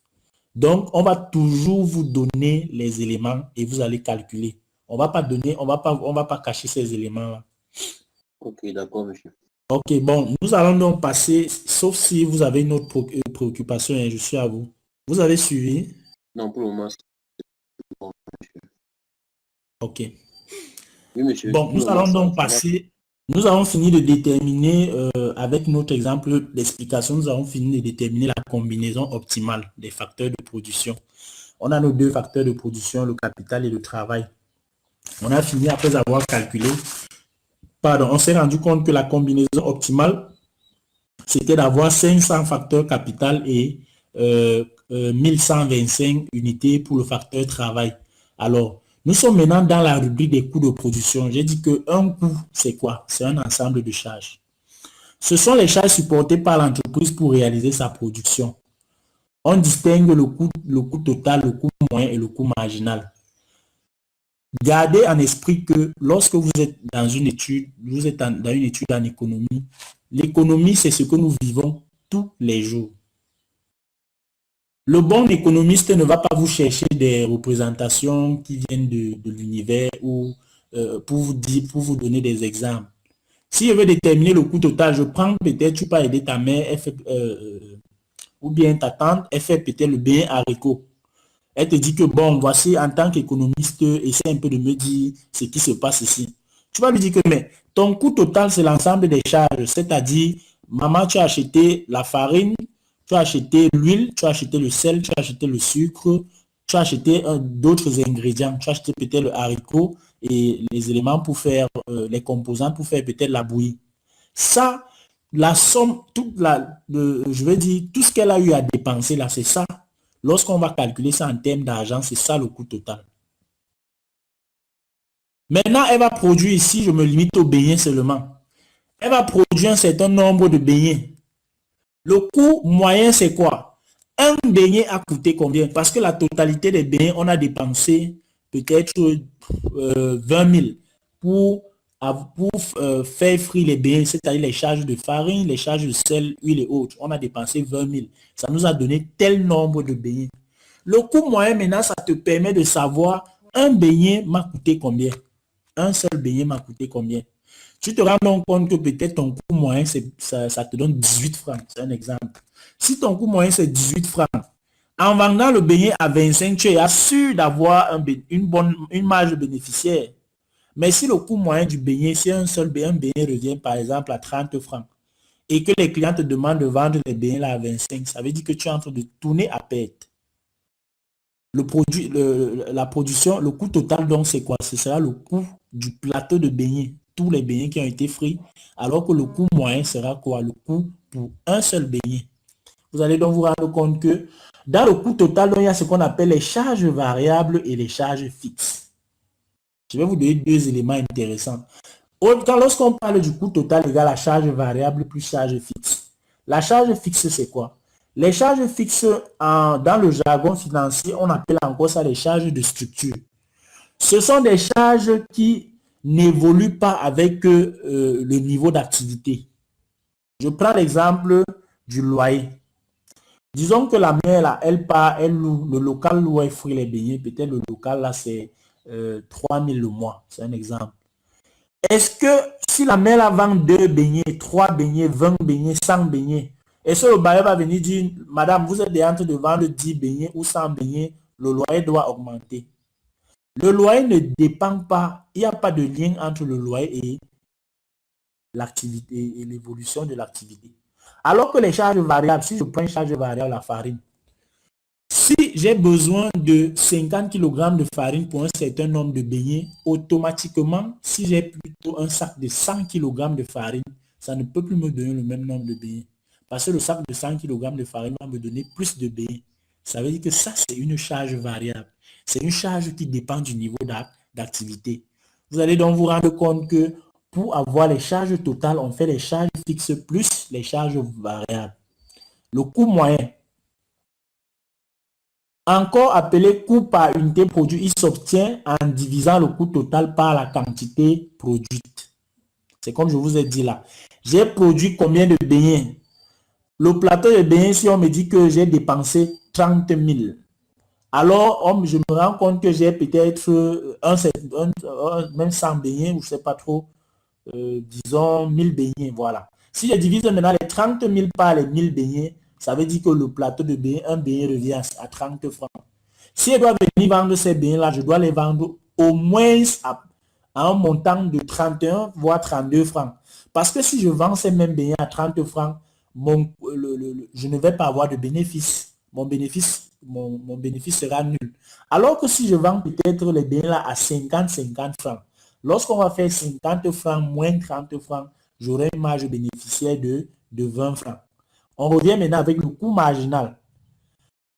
Donc, on va toujours vous donner les éléments et vous allez calculer. On va pas cacher ces éléments-là. Ok, d'accord, monsieur. Ok, bon, nous allons donc passer, sauf si vous avez une autre préoccupation, et je suis à vous. Vous avez suivi? Non, pour le moment, c'est bon, monsieur. Ok. Oui, monsieur. Bon, Pour nous le allons moment, donc ça va. passer. Nous avons fini de déterminer, avec notre exemple d'explication, nous avons fini de déterminer la combinaison optimale des facteurs de production. On a nos deux facteurs de production, le capital et le travail. On a fini après avoir calculé. Pardon, on s'est rendu compte que la combinaison optimale, c'était d'avoir 500 facteurs capital et 1125 unités pour le facteur travail. Alors, nous sommes maintenant dans la rubrique des coûts de production. J'ai dit qu'un coût, c'est quoi? C'est un ensemble de charges. Ce sont les charges supportées par l'entreprise pour réaliser sa production. On distingue le coût total, le coût moyen et le coût marginal. Gardez en esprit que lorsque vous êtes dans une étude, dans une étude en économie, l'économie, c'est ce que nous vivons tous les jours. Le bon économiste ne va pas vous chercher des représentations qui viennent de l'univers ou pour vous donner des exemples. Si je veux déterminer le coût total, je prends peut-être, tu peux aider ta mère, ou bien ta tante, elle fait peut-être le bien haricot. Elle te dit que bon, voici en tant qu'économiste, essaie un peu de me dire ce qui se passe ici. Tu vas lui dire que mais ton coût total, c'est l'ensemble des charges, c'est-à-dire, maman, tu as acheté la farine, tu as acheté l'huile, tu as acheté le sel, tu as acheté le sucre, tu as acheté d'autres ingrédients, tu as acheté peut-être le haricot et les éléments pour faire, les composants pour faire peut-être la bouillie. Ça, la somme, je veux dire, tout ce qu'elle a eu à dépenser là, c'est ça. Lorsqu'on va calculer ça en termes d'argent, c'est ça le coût total. Maintenant, elle va produire ici, je me limite aux beignets seulement. Elle va produire un certain nombre de beignets. Le coût moyen, c'est quoi? Un beignet a coûté combien? Parce que la totalité des beignets, on a dépensé peut-être 20 000 pour faire frire les beignets, c'est-à-dire les charges de farine, les charges de sel, huile et autres. On a dépensé 20 000. Ça nous a donné tel nombre de beignets. Le coût moyen, maintenant, ça te permet de savoir un beignet m'a coûté combien. Un seul beignet m'a coûté combien. Tu te rends donc compte que peut-être ton coût moyen, ça te donne 18 francs. C'est un exemple. Si ton coût moyen, c'est 18 francs, en vendant le beignet à 25, tu es assuré d'avoir une marge bénéficiaire. Mais si le coût moyen du beignet, si un beignet revient par exemple à 30 francs et que les clients te demandent de vendre les beignets là à 25, ça veut dire que tu es en train de tourner à perte. La production, le coût total, donc, c'est quoi? Ce sera le coût du plateau de beignets, tous les beignets qui ont été frits, alors que le coût moyen sera quoi? Le coût pour un seul beignet. Vous allez donc vous rendre compte que dans le coût total, donc, il y a ce qu'on appelle les charges variables et les charges fixes. Je vais vous donner deux éléments intéressants. Lorsqu'on parle du coût total égal à charge variable plus charge fixe, la charge fixe, c'est quoi? Les charges fixes, dans le jargon financier, on appelle encore ça les charges de structure. Ce sont des charges qui n'évoluent pas avec le niveau d'activité. Je prends l'exemple du loyer. Disons que la mère, là, elle loue le local où elle frit les beignets. Peut-être le local, là, c'est 3 000 le mois. C'est un exemple. Est-ce que si la mère, là, vend 2 beignets, 3 beignets, 20 beignets, 100 beignets, est-ce que le bailleur va venir dire, madame, vous êtes en train de vendre 10 beignets ou 100 beignets, le loyer doit augmenter? Le loyer ne dépend pas, il n'y a pas de lien entre le loyer et l'activité et l'évolution de l'activité. Alors que les charges variables, si je prends une charge variable, la farine, si j'ai besoin de 50 kg de farine pour un certain nombre de beignets, automatiquement, si j'ai plutôt un sac de 100 kg de farine, ça ne peut plus me donner le même nombre de beignets. Parce que le sac de 100 kg de farine va me donner plus de beignets. Ça veut dire que ça, c'est une charge variable. C'est une charge qui dépend du niveau d'activité. Vous allez donc vous rendre compte que pour avoir les charges totales, on fait les charges fixes plus les charges variables. Le coût moyen, encore appelé coût par unité produit, il s'obtient en divisant le coût total par la quantité produite. C'est comme je vous ai dit là. J'ai produit combien de beignets? Le plateau de beignets, si on me dit que j'ai dépensé 30 000, alors je me rends compte que j'ai peut-être même 100 beignets, ou je ne sais pas trop, disons 1000 beignets, voilà. Si je divise maintenant les 30 000 par les 1000 beignets, ça veut dire que le plateau de beignets, un beignet revient à 30 francs. Si je dois venir vendre ces beignets-là, je dois les vendre au moins à un montant de 31 voire 32 francs. Parce que si je vends ces mêmes beignets à 30 francs, je ne vais pas avoir de bénéfice. Mon bénéfice sera nul. Alors que si je vends peut-être les beignets là à 50 francs, lorsqu'on va faire 50 francs moins 30 francs, j'aurai une marge bénéficiaire de 20 francs. On revient maintenant avec le coût marginal.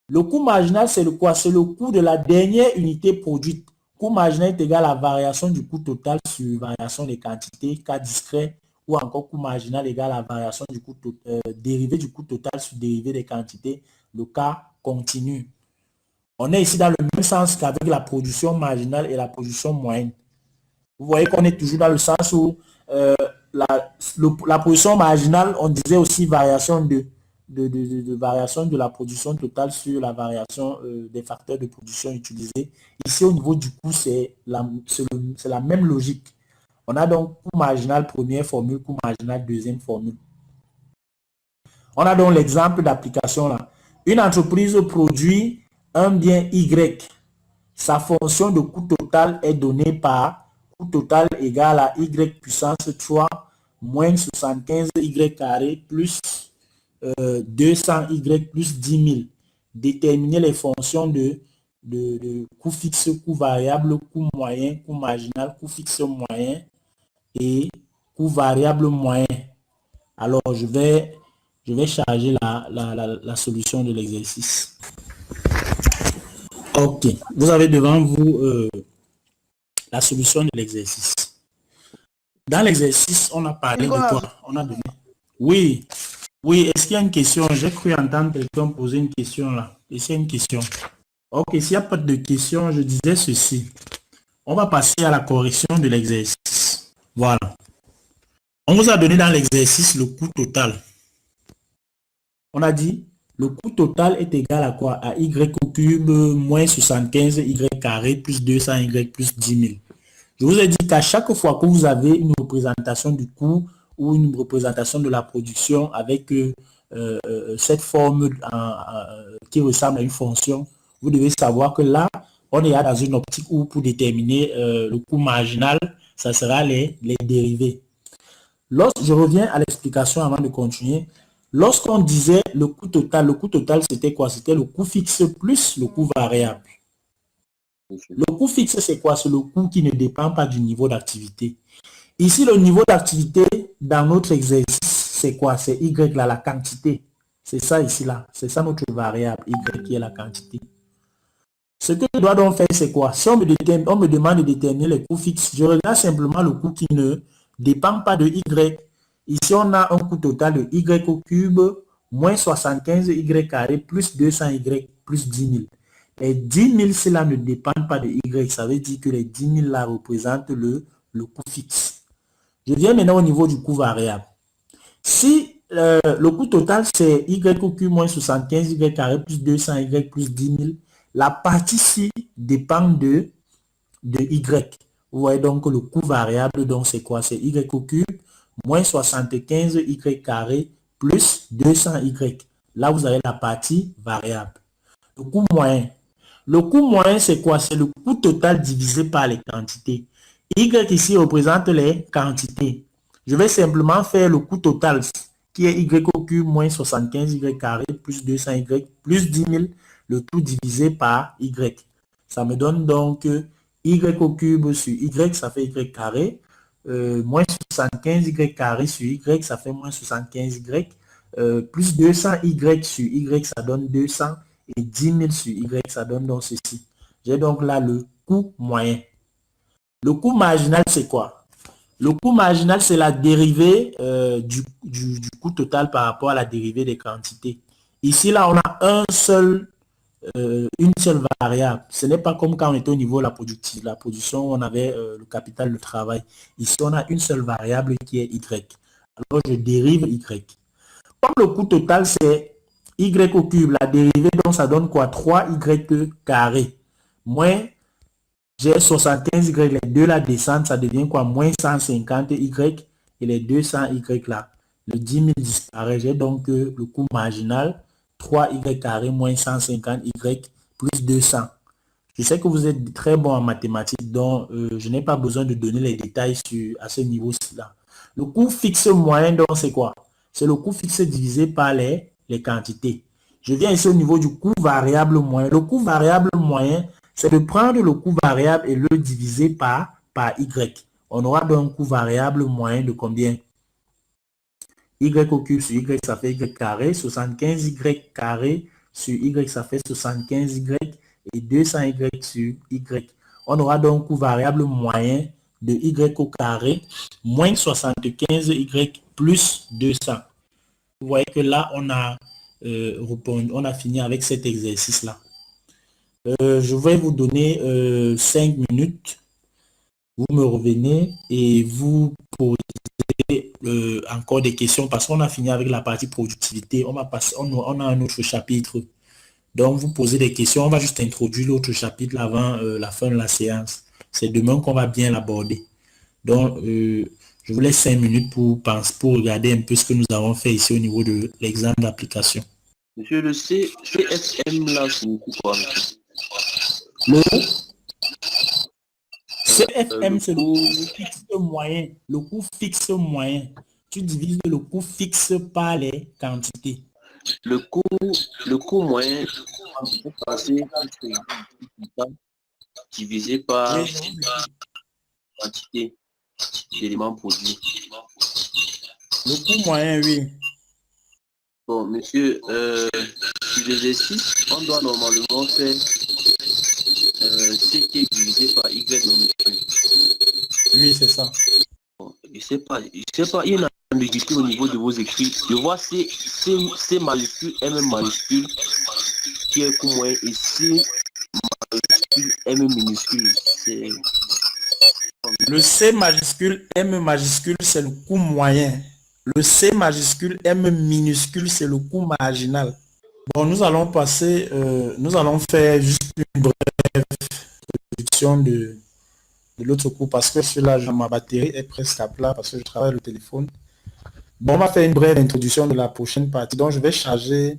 Le coût marginal, c'est le quoi? C'est le coût de la dernière unité produite. Coût marginal est égal à la variation du coût total sur variation des quantités, cas discret, ou encore coût marginal égal à la variation du coût dérivé du coût total sur dérivé des quantités, le cas continu. On est ici dans le même sens qu'avec la production marginale et la production moyenne. Vous voyez qu'on est toujours dans le sens où la production marginale, on disait aussi variation de variation de la production totale sur la variation des facteurs de production utilisés. Ici, au niveau du coût, c'est la même logique. On a donc coût marginal première formule, coût marginal deuxième formule. On a donc l'exemple d'application là. Une entreprise produit un bien Y. Sa fonction de coût total est donnée par coût total égal à Y puissance 3 moins 75Y carré plus 200Y plus 10 000. Déterminer les fonctions de coût fixe, coût variable, coût moyen, coût marginal, coût fixe moyen et coût variable moyen. Alors, je vais charger la solution de l'exercice. Ok, vous avez devant vous la solution de l'exercice. Dans l'exercice, on a parlé de quoi? On a donné. Oui, est-ce qu'il y a une question? J'ai cru entendre quelqu'un poser une question là. Est-ce qu'il y a une question? Ok, s'il n'y a pas de question, je disais ceci. On va passer à la correction de l'exercice. Voilà. On vous a donné dans l'exercice le coût total. On a dit le coût total est égal à quoi? À y au cube moins 75 y carré plus 200 y plus 10 000. Je vous ai dit qu'à chaque fois que vous avez une représentation du coût ou une représentation de la production avec cette forme qui ressemble à une fonction, vous devez savoir que là, on est dans une optique où pour déterminer le coût marginal, ça sera les dérivés. Je reviens à l'explication avant de continuer. Lorsqu'on disait le coût total c'était quoi? C'était le coût fixe plus le coût variable. Le coût fixe, c'est quoi? C'est le coût qui ne dépend pas du niveau d'activité. Ici, le niveau d'activité dans notre exercice, c'est quoi? C'est Y là, la quantité. C'est ça ici là. C'est ça notre variable, Y qui est la quantité. Ce que je dois donc faire, c'est quoi? Si on me demande de déterminer les coûts fixes, je regarde simplement le coût qui ne dépend pas de Y. Ici, on a un coût total de Y au cube moins 75 Y carré plus 200 Y plus 10 000. Les 10 000, cela ne dépendent pas de Y. Ça veut dire que les 10 000 là représentent le coût fixe. Je viens maintenant au niveau du coût variable. Si le coût total, c'est Y au cube moins 75 Y carré plus 200 Y plus 10 000, la partie ci dépend de Y. Vous voyez donc le coût variable, donc c'est quoi? C'est Y au cube moins 75 Y carré plus 200 Y. Là, vous avez la partie variable. Le coût moyen. Le coût moyen, c'est quoi? C'est le coût total divisé par les quantités. Y ici représente les quantités. Je vais simplement faire le coût total qui est Y au cube moins 75 Y carré plus 200 Y plus 10 000, le tout divisé par Y. Ça me donne donc Y au cube sur Y, ça fait Y carré, moins 75 Y carré sur Y, ça fait moins 75 Y, plus 200 Y sur Y, ça donne 200, et 10 000 sur Y, ça donne donc ceci. J'ai donc là le coût moyen. Le coût marginal, c'est quoi? Le coût marginal, c'est la dérivée du coût total par rapport à la dérivée des quantités. Ici, là, on a une seule variable. Ce n'est pas comme quand on était au niveau de la production, on avait le capital de travail. Ici, on a une seule variable qui est Y. Alors, je dérive Y. Comme le coût total, c'est Y au cube, la dérivée, donc ça donne quoi? 3Y carré. Moins, j'ai 75Y, les deux là descendent, ça devient quoi? Moins 150Y, et les 200Y là. Le 10 000 disparaît. J'ai donc le coût marginal, 3Y carré moins 150Y plus 200. Je sais que vous êtes très bon en mathématiques, donc je n'ai pas besoin de donner les détails à ce niveau-là. Le coût fixe moyen, donc c'est quoi? C'est le coût fixe divisé par les quantités. Je viens ici au niveau du coût variable moyen. Le coût variable moyen, c'est de prendre le coût variable et le diviser par Y. On aura donc un coût variable moyen de combien? Y au cube sur Y, ça fait Y carré. 75Y carré sur Y, ça fait 75Y. Et 200Y sur Y. On aura donc un coût variable moyen de Y au carré moins 75Y plus 200. Vous voyez que là, on a fini avec cet exercice-là. Je vais vous donner 5 minutes. Vous me revenez et vous posez encore des questions parce qu'on a fini avec la partie productivité. On a un autre chapitre. Donc, vous posez des questions. On va juste introduire l'autre chapitre avant la fin de la séance. C'est demain qu'on va bien l'aborder. Donc, je vous laisse 5 minutes pour regarder un peu ce que nous avons fait ici au niveau de l'examen d'application. Monsieur, le CFM là, c'est quoi? Le CFM, c'est le coût fixe moyen. Le coût fixe moyen. Tu divises le coût fixe par les quantités. Le coût moyen divisé par la quantité d'éléments produits. Le coût moyen, oui. Bon, monsieur, sur l'exercice, on doit normalement faire C qui est divisé par Y non monsieur. Oui, c'est ça. Bon, je sais pas, il y a une ambiguïté au niveau de vos écrits. Je vois C majuscule, M majuscule, qui est coût moyen, et C majuscule, M minuscule. Le C majuscule, M majuscule, c'est le coût moyen. Le C majuscule, M minuscule, c'est le coût marginal. Bon, nous allons faire juste une brève introduction de l'autre cours parce que celui-là, ma batterie est presque à plat parce que je travaille le téléphone. Bon, on va faire une brève introduction de la prochaine partie. Donc, je vais charger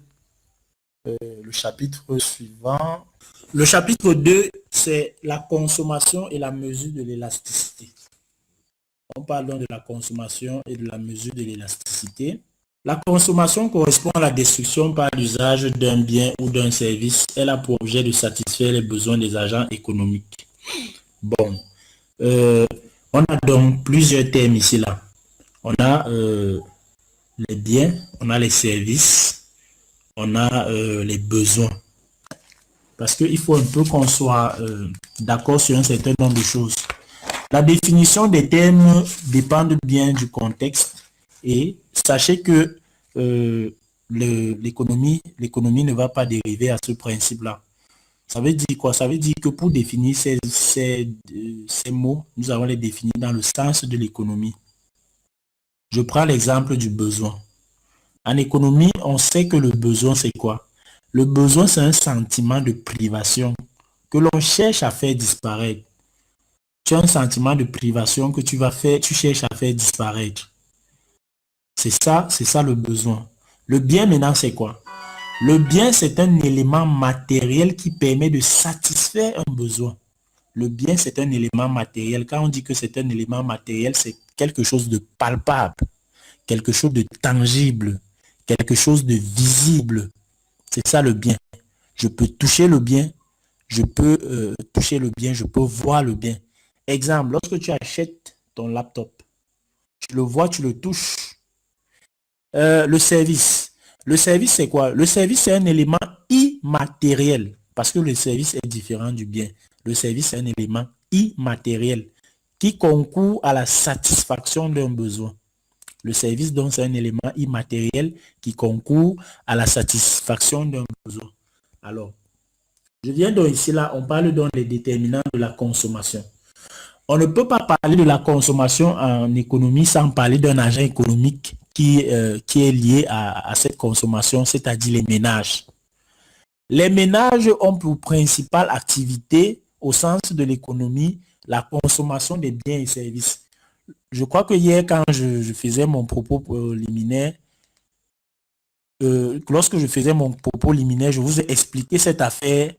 le chapitre suivant. Le chapitre 2, c'est la consommation et la mesure de l'élasticité. On parle donc de la consommation et de la mesure de l'élasticité. La consommation correspond à la destruction par l'usage d'un bien ou d'un service. Elle a pour objet de satisfaire les besoins des agents économiques. Bon, on a donc plusieurs thèmes ici là. On a les biens, on a les services, on a les besoins. Parce qu'il faut un peu qu'on soit d'accord sur un certain nombre de choses. La définition des termes dépend bien du contexte et sachez que l'économie ne va pas dériver à ce principe-là. Ça veut dire quoi? Ça veut dire que pour définir ces mots, nous allons les définir dans le sens de l'économie. Je prends l'exemple du besoin. En économie, on sait que le besoin, c'est quoi? Le besoin, c'est un sentiment de privation que l'on cherche à faire disparaître. Tu as un sentiment de privation que tu cherches à faire disparaître. C'est ça le besoin. Le bien maintenant, c'est quoi? Le bien, c'est un élément matériel qui permet de satisfaire un besoin. Le bien, c'est un élément matériel. Quand on dit que c'est un élément matériel, c'est quelque chose de palpable, quelque chose de tangible, quelque chose de visible. C'est ça le bien. Je peux toucher le bien, je peux voir le bien. Exemple, lorsque tu achètes ton laptop, tu le vois, tu le touches. Le service. Le service, c'est quoi? Le service, c'est un élément immatériel parce que le service est différent du bien. Le service, c'est un élément immatériel. qui concourt à la satisfaction d'un besoin. Le service, donc, c'est un élément immatériel qui concourt à la satisfaction d'un besoin. Alors, je viens donc ici, là, on parle donc des déterminants de la consommation. On ne peut pas parler de la consommation en économie sans parler d'un agent économique qui est lié à cette consommation, c'est-à-dire les ménages. Les ménages ont pour principale activité, au sens de l'économie, la consommation des biens et services. Je crois que hier, quand je faisais mon propos liminaire, lorsque je faisais mon propos liminaire, je vous ai expliqué cette affaire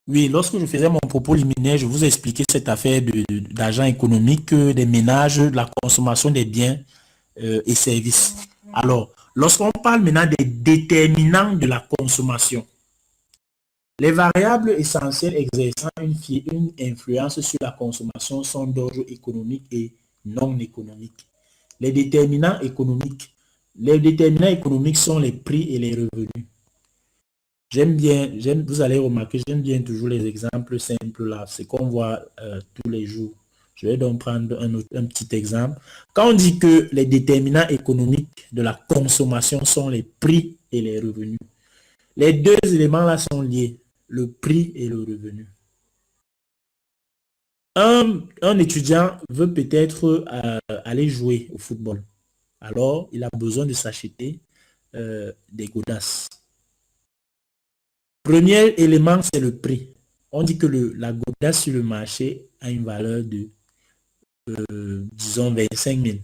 oui, lorsque je faisais mon propos liminaire, je vous ai expliqué cette affaire d'agents économiques, des ménages, de la consommation des biens et services. Alors, lorsqu'on parle maintenant des déterminants de la consommation, les variables essentielles exerçant une influence sur la consommation sont d'ordre économique et non économique. Les déterminants économiques sont les prix et les revenus. Vous allez remarquer, j'aime bien toujours les exemples simples là, c'est qu'on voit tous les jours. Je vais donc prendre un petit exemple. Quand on dit que les déterminants économiques de la consommation sont les prix et les revenus, les deux éléments là sont liés, le prix et le revenu. Un étudiant veut peut-être aller jouer au football. Alors, il a besoin de s'acheter des godasses. Premier élément, c'est le prix. On dit que la godasse sur le marché a une valeur de, disons, 25 000.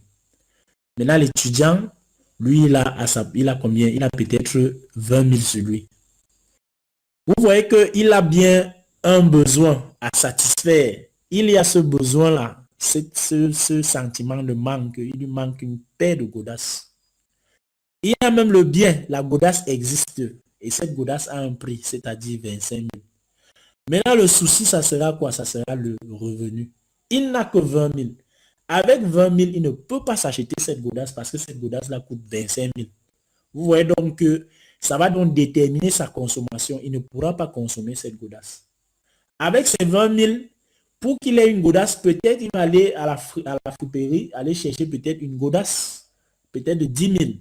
Maintenant, l'étudiant, lui, il a combien? Il a peut-être 20 000 sur lui. Vous voyez qu'il a bien un besoin à satisfaire. Il y a ce besoin-là, ce sentiment de manque. Il lui manque une paire de godasses. Il y a même le bien. La godasse existe. Et cette godasse a un prix, c'est-à-dire 25 000. Maintenant, le souci, ça sera quoi? Ça sera le revenu. Il n'a que 20 000. Avec 20 000, il ne peut pas s'acheter cette godasse parce que cette godasse-là coûte 25 000. Vous voyez donc que ça va donc déterminer sa consommation. Il ne pourra pas consommer cette godasse. Avec ces 20 000, pour qu'il ait une godasse, peut-être il va aller à la friperie, aller chercher peut-être une godasse, peut-être de 10 000.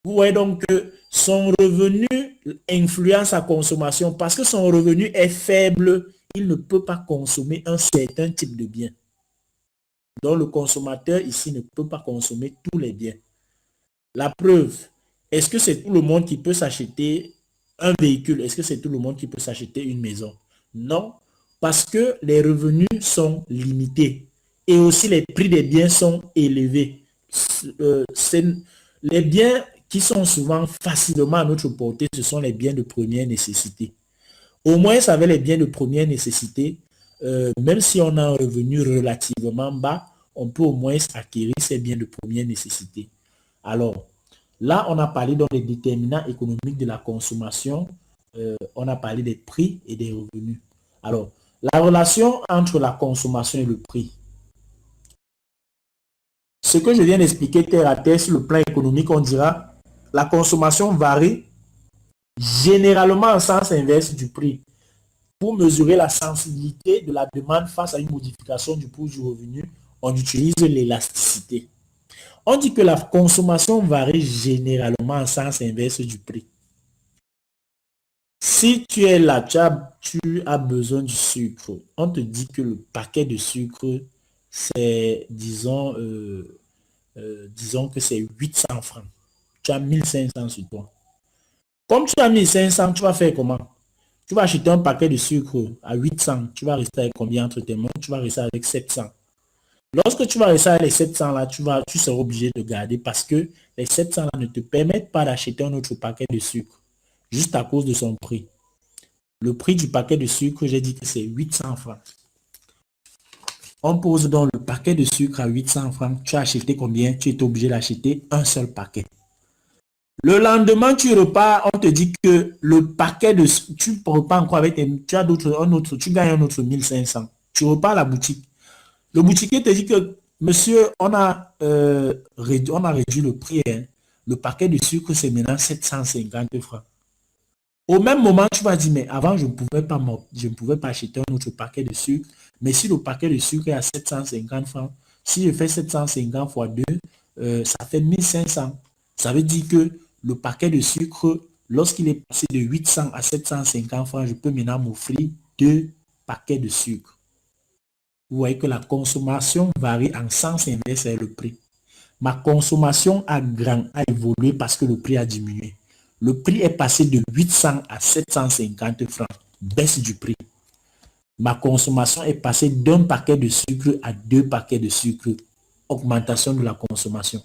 Vous voyez donc que son revenu influence sa consommation parce que son revenu est faible, il ne peut pas consommer un certain type de bien. Donc le consommateur ici ne peut pas consommer tous les biens. La preuve, est-ce que c'est tout le monde qui peut s'acheter un véhicule? Est-ce que c'est tout le monde qui peut s'acheter une maison? Non, parce que les revenus sont limités et aussi les prix des biens sont élevés. Les biens qui sont souvent facilement à notre portée, ce sont les biens de première nécessité. Au moins, avec les biens de première nécessité, même si on a un revenu relativement bas, on peut au moins acquérir ces biens de première nécessité. Alors, là, on a parlé dans les déterminants économiques de la consommation, on a parlé des prix et des revenus. Alors, la relation entre la consommation et le prix. Ce que je viens d'expliquer terre à terre sur le plan économique, on dira la consommation varie généralement en sens inverse du prix. Pour mesurer la sensibilité de la demande face à une modification du coût du revenu, on utilise l'élasticité. On dit que la consommation varie généralement en sens inverse du prix. Si tu es là, tu as besoin du sucre. On te dit que le paquet de sucre, c'est, disons que c'est 800 francs. Tu as 1500 sur toi. Comme tu as 1500, tu vas faire comment? Tu vas acheter un paquet de sucre à 800. Tu vas rester avec combien entre tes mains? Tu vas rester avec 700. Lorsque tu vas rester avec les 700 là, tu seras obligé de garder parce que les 700 là ne te permettent pas d'acheter un autre paquet de sucre juste à cause de son prix. Le prix du paquet de sucre, j'ai dit que c'est 800 francs. On pose donc le paquet de sucre à 800 francs. Tu as acheté combien? Tu es obligé d'acheter un seul paquet. Le lendemain, tu repars, on te dit que le paquet de... Tu repars encore avec... Tu as tu gagnes un autre 1500. Tu repars à la boutique. Le boutiquier te dit que, monsieur, on a réduit le prix. Hein. le paquet de sucre, c'est maintenant 750 francs. Au même moment, tu vas dire, mais avant, je ne pouvais pas acheter un autre paquet de sucre. Mais si le paquet de sucre est à 750 francs, si je fais 750 fois 2, ça fait 1500. Ça veut dire que le paquet de sucre, lorsqu'il est passé de 800 à 750 francs, je peux maintenant m'offrir 2 paquets de sucre. Vous voyez que la consommation varie en sens inverse avec le prix. Ma consommation a évolué parce que le prix a diminué. Le prix est passé de 800 à 750 francs, baisse du prix. Ma consommation est passée d'un paquet de sucre à 2 paquets de sucre, augmentation de la consommation.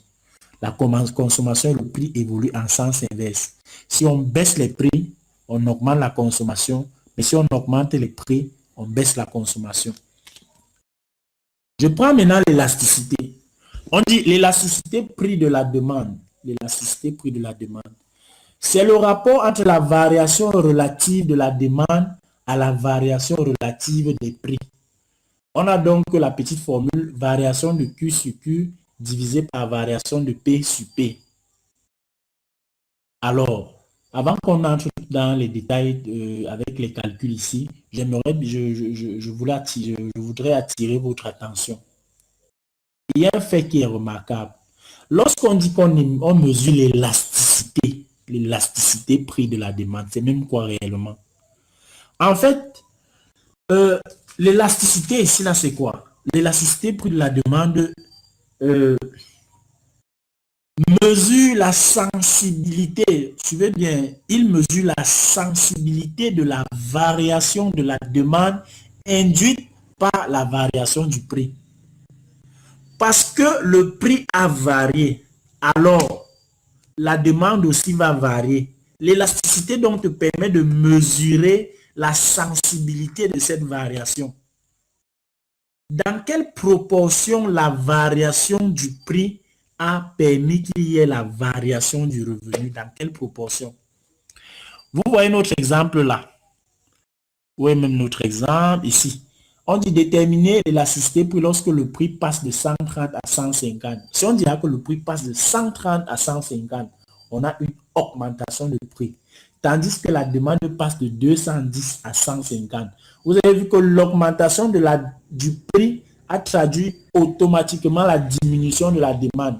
La consommation et le prix évoluent en sens inverse. Si on baisse les prix, on augmente la consommation, mais si on augmente les prix, on baisse la consommation. Je prends maintenant l'élasticité. On dit l'élasticité prix de la demande. L'élasticité prix de la demande. C'est le rapport entre la variation relative de la demande à la variation relative des prix. On a donc la petite formule variation de Q sur Q divisé par variation de P sur P. Alors, avant qu'on entre dans les détails avec les calculs ici, je voudrais attirer votre attention. Il y a un fait qui est remarquable. Lorsqu'on dit qu'on mesure l'élasticité prix de la demande, c'est même quoi réellement? En fait, l'élasticité ici, là, c'est quoi? L'élasticité prix de la demande mesure la sensibilité, suivez bien, il mesure la sensibilité de la variation de la demande induite par la variation du prix. Parce que le prix a varié, alors la demande aussi va varier. L'élasticité donc te permet de mesurer la sensibilité de cette variation. Dans quelle proportion la variation du prix a permis qu'il y ait la variation du revenu? Dans quelle proportion? Vous voyez notre exemple là. Vous voyez même notre exemple ici. On dit déterminer l'élasticité prix lorsque le prix passe de 130 à 150. Si on dira que le prix passe de 130 à 150, on a une augmentation de prix. Tandis que la demande passe de 210 à 150. Vous avez vu que l'augmentation du prix a traduit automatiquement la diminution de la demande.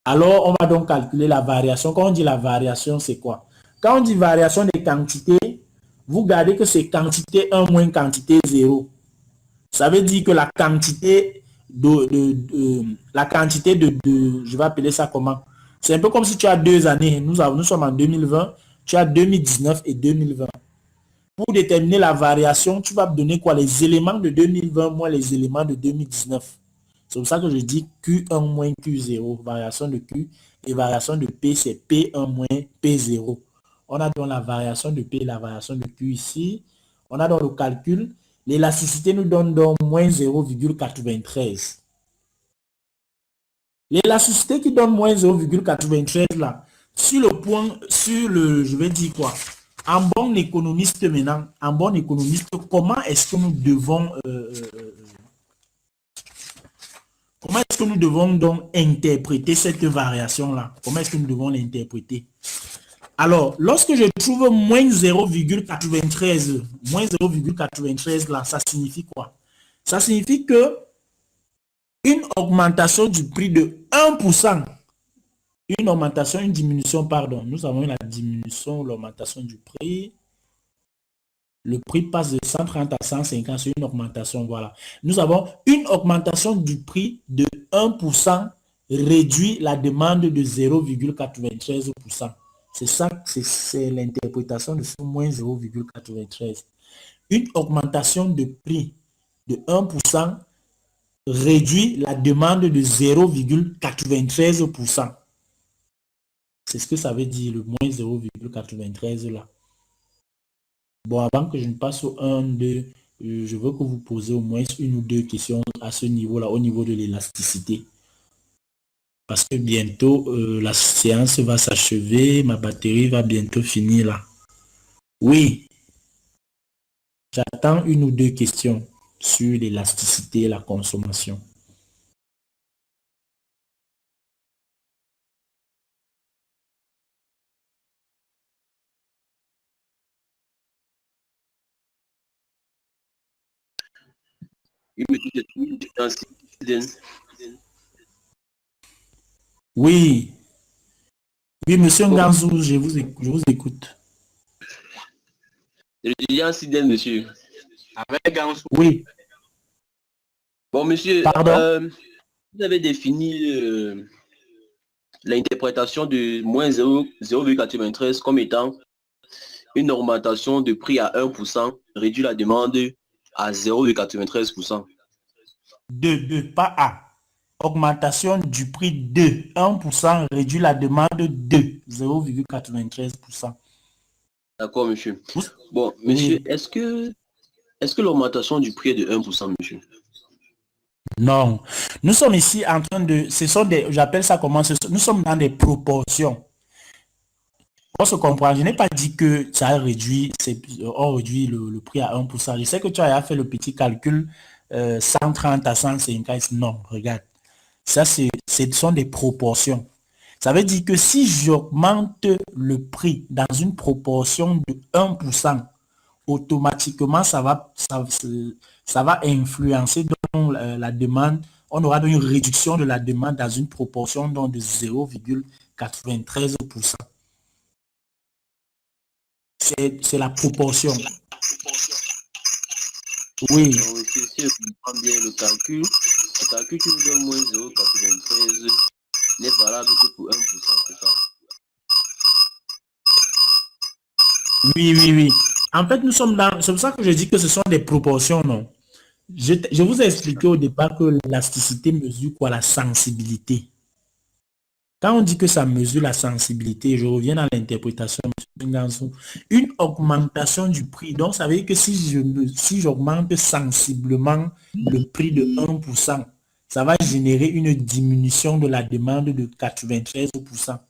Alors, on va donc calculer la variation. Quand on dit la variation, c'est quoi? Quand on dit variation des quantités, vous gardez que c'est quantité 1 moins quantité 0. Ça veut dire que la quantité je vais appeler ça comment? C'est un peu comme si tu as 2 années. Nous sommes en 2020, tu as 2019 et 2020. Pour déterminer la variation, tu vas me donner quoi? Les éléments de 2020 moins les éléments de 2019. C'est pour ça que je dis Q1 moins Q0, variation de Q, et variation de P, c'est P1 moins P0. On a donc la variation de P et la variation de Q ici. On a dans le calcul, l'élasticité nous donne donc moins 0,93. L'élasticité qui donne moins 0,93 là, je vais dire quoi? En bon économiste maintenant, comment est-ce que nous devons donc interpréter cette variation-là? Comment est-ce que nous devons l'interpréter? Alors, lorsque je trouve moins 0,93 là, ça signifie quoi? Ça signifie que une augmentation du prix de 1%, une diminution, pardon. Nous avons la diminution, l'augmentation du prix. Le prix passe de 130 à 150, c'est une augmentation, voilà. Nous avons une augmentation du prix de 1% réduit la demande de 0,93%. C'est ça, c'est l'interprétation de ce moins 0,93. Une augmentation de prix de 1% réduit la demande de 0,93%. C'est ce que ça veut dire, le moins 0,93 là. Bon, avant que je ne passe au 1, 2, je veux que vous posez au moins une ou deux questions à ce niveau-là, au niveau de l'élasticité. Parce que bientôt, la séance va s'achever, ma batterie va bientôt finir là. Oui, j'attends une ou deux questions sur l'élasticité et la consommation. Oui, monsieur, Oui, oui, monsieur bon, Nganzou, je vous écoute. l'étudiant Siden, monsieur. Oui, Bon, monsieur, pardon. vous avez défini l'interprétation de moins 0,93 comme étant une augmentation de prix à 1%, réduit la demande à 0,93%. Pas A. Augmentation du prix de 1% réduit la demande de 0,93%. D'accord, monsieur. Vous- Bon, monsieur, Oui, est-ce que l'augmentation du prix est de 1%, monsieur? non. Nous sommes ici en train de, ce sont des, j'appelle ça comment, nous sommes dans des proportions. On se comprend, je n'ai pas dit que ça a réduit, on réduit le prix à 1%. Je sais que tu as fait le petit calcul 130 à 150. Non, regarde. Ça, ce sont des proportions. Ça veut dire que si j'augmente le prix dans une proportion de 1%, automatiquement, ça va influencer donc la demande. On aura donc une réduction de la demande dans une proportion donc de 0,93%. C'est la proportion. Oui, Donc, monsieur, si je comprends bien le calcul qui nous donne moins 0,93 n'est valable que pour 1%, c'est ça? oui. En fait, nous sommes dans... C'est pour ça que je dis que ce sont des proportions, non? Je vous ai expliqué au départ que l'élasticité mesure quoi? La sensibilité. Quand on dit que ça mesure la sensibilité, je reviens dans l'interprétation, M. Ngansou, une augmentation du prix. Donc, ça veut dire que si j'augmente sensiblement le prix de 1%, ça va générer une diminution de la demande de 93%. Ça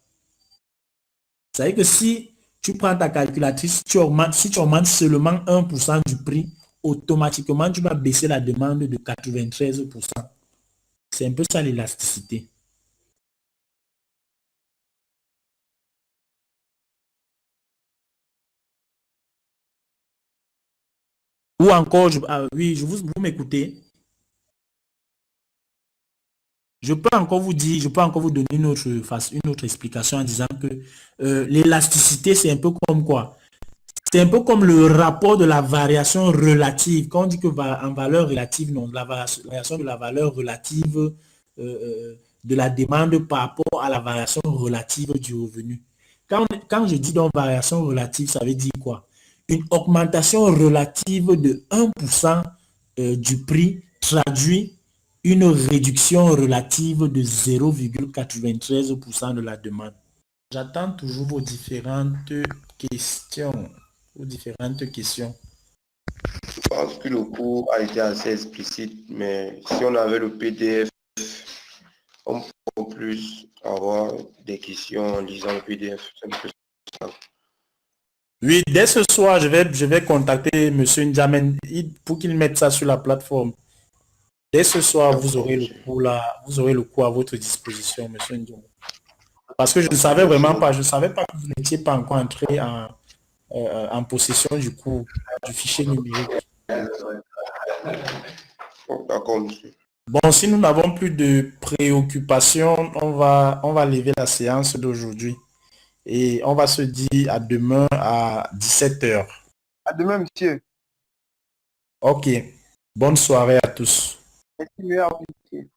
veut dire que si tu prends ta calculatrice, si tu augmentes seulement 1% du prix, automatiquement, tu vas baisser la demande de 93%. C'est un peu ça l'élasticité. Ou encore, oui, vous m'écoutez. Je peux encore vous dire, je peux encore vous donner une autre explication en disant que l'élasticité, c'est un peu comme quoi? C'est un peu comme le rapport de la variation relative. Quand on dit que en valeur relative, non, la variation de la valeur relative de la demande par rapport à la variation relative du revenu. Quand je dis donc variation relative, ça veut dire quoi? Une augmentation relative de 1% du prix traduit une réduction relative de 0,93% de la demande. J'attends toujours vos différentes questions. Vos différentes questions. Je pense que le cours a été assez explicite, mais si on avait le PDF, on pourrait plus avoir des questions en lisant le PDF. C'est un peu ça. Oui, dès ce soir, je vais contacter M. Ndjamen pour qu'il mette ça sur la plateforme. Dès ce soir, vous D'accord, aurez le monsieur. cours là, vous aurez le cours à votre disposition, M. Ndjamen. Parce que je ne D'accord, savais merci vraiment pas, beaucoup. je ne savais pas que vous n'étiez pas encore entré en possession du cours, du fichier numérique. Bon, d'accord, monsieur. Bon, si nous n'avons plus de préoccupations, on va lever la séance d'aujourd'hui. Et on va se dire à demain à 17 heures. À demain, monsieur. Ok. Bonne soirée à tous. Merci, meilleur, monsieur.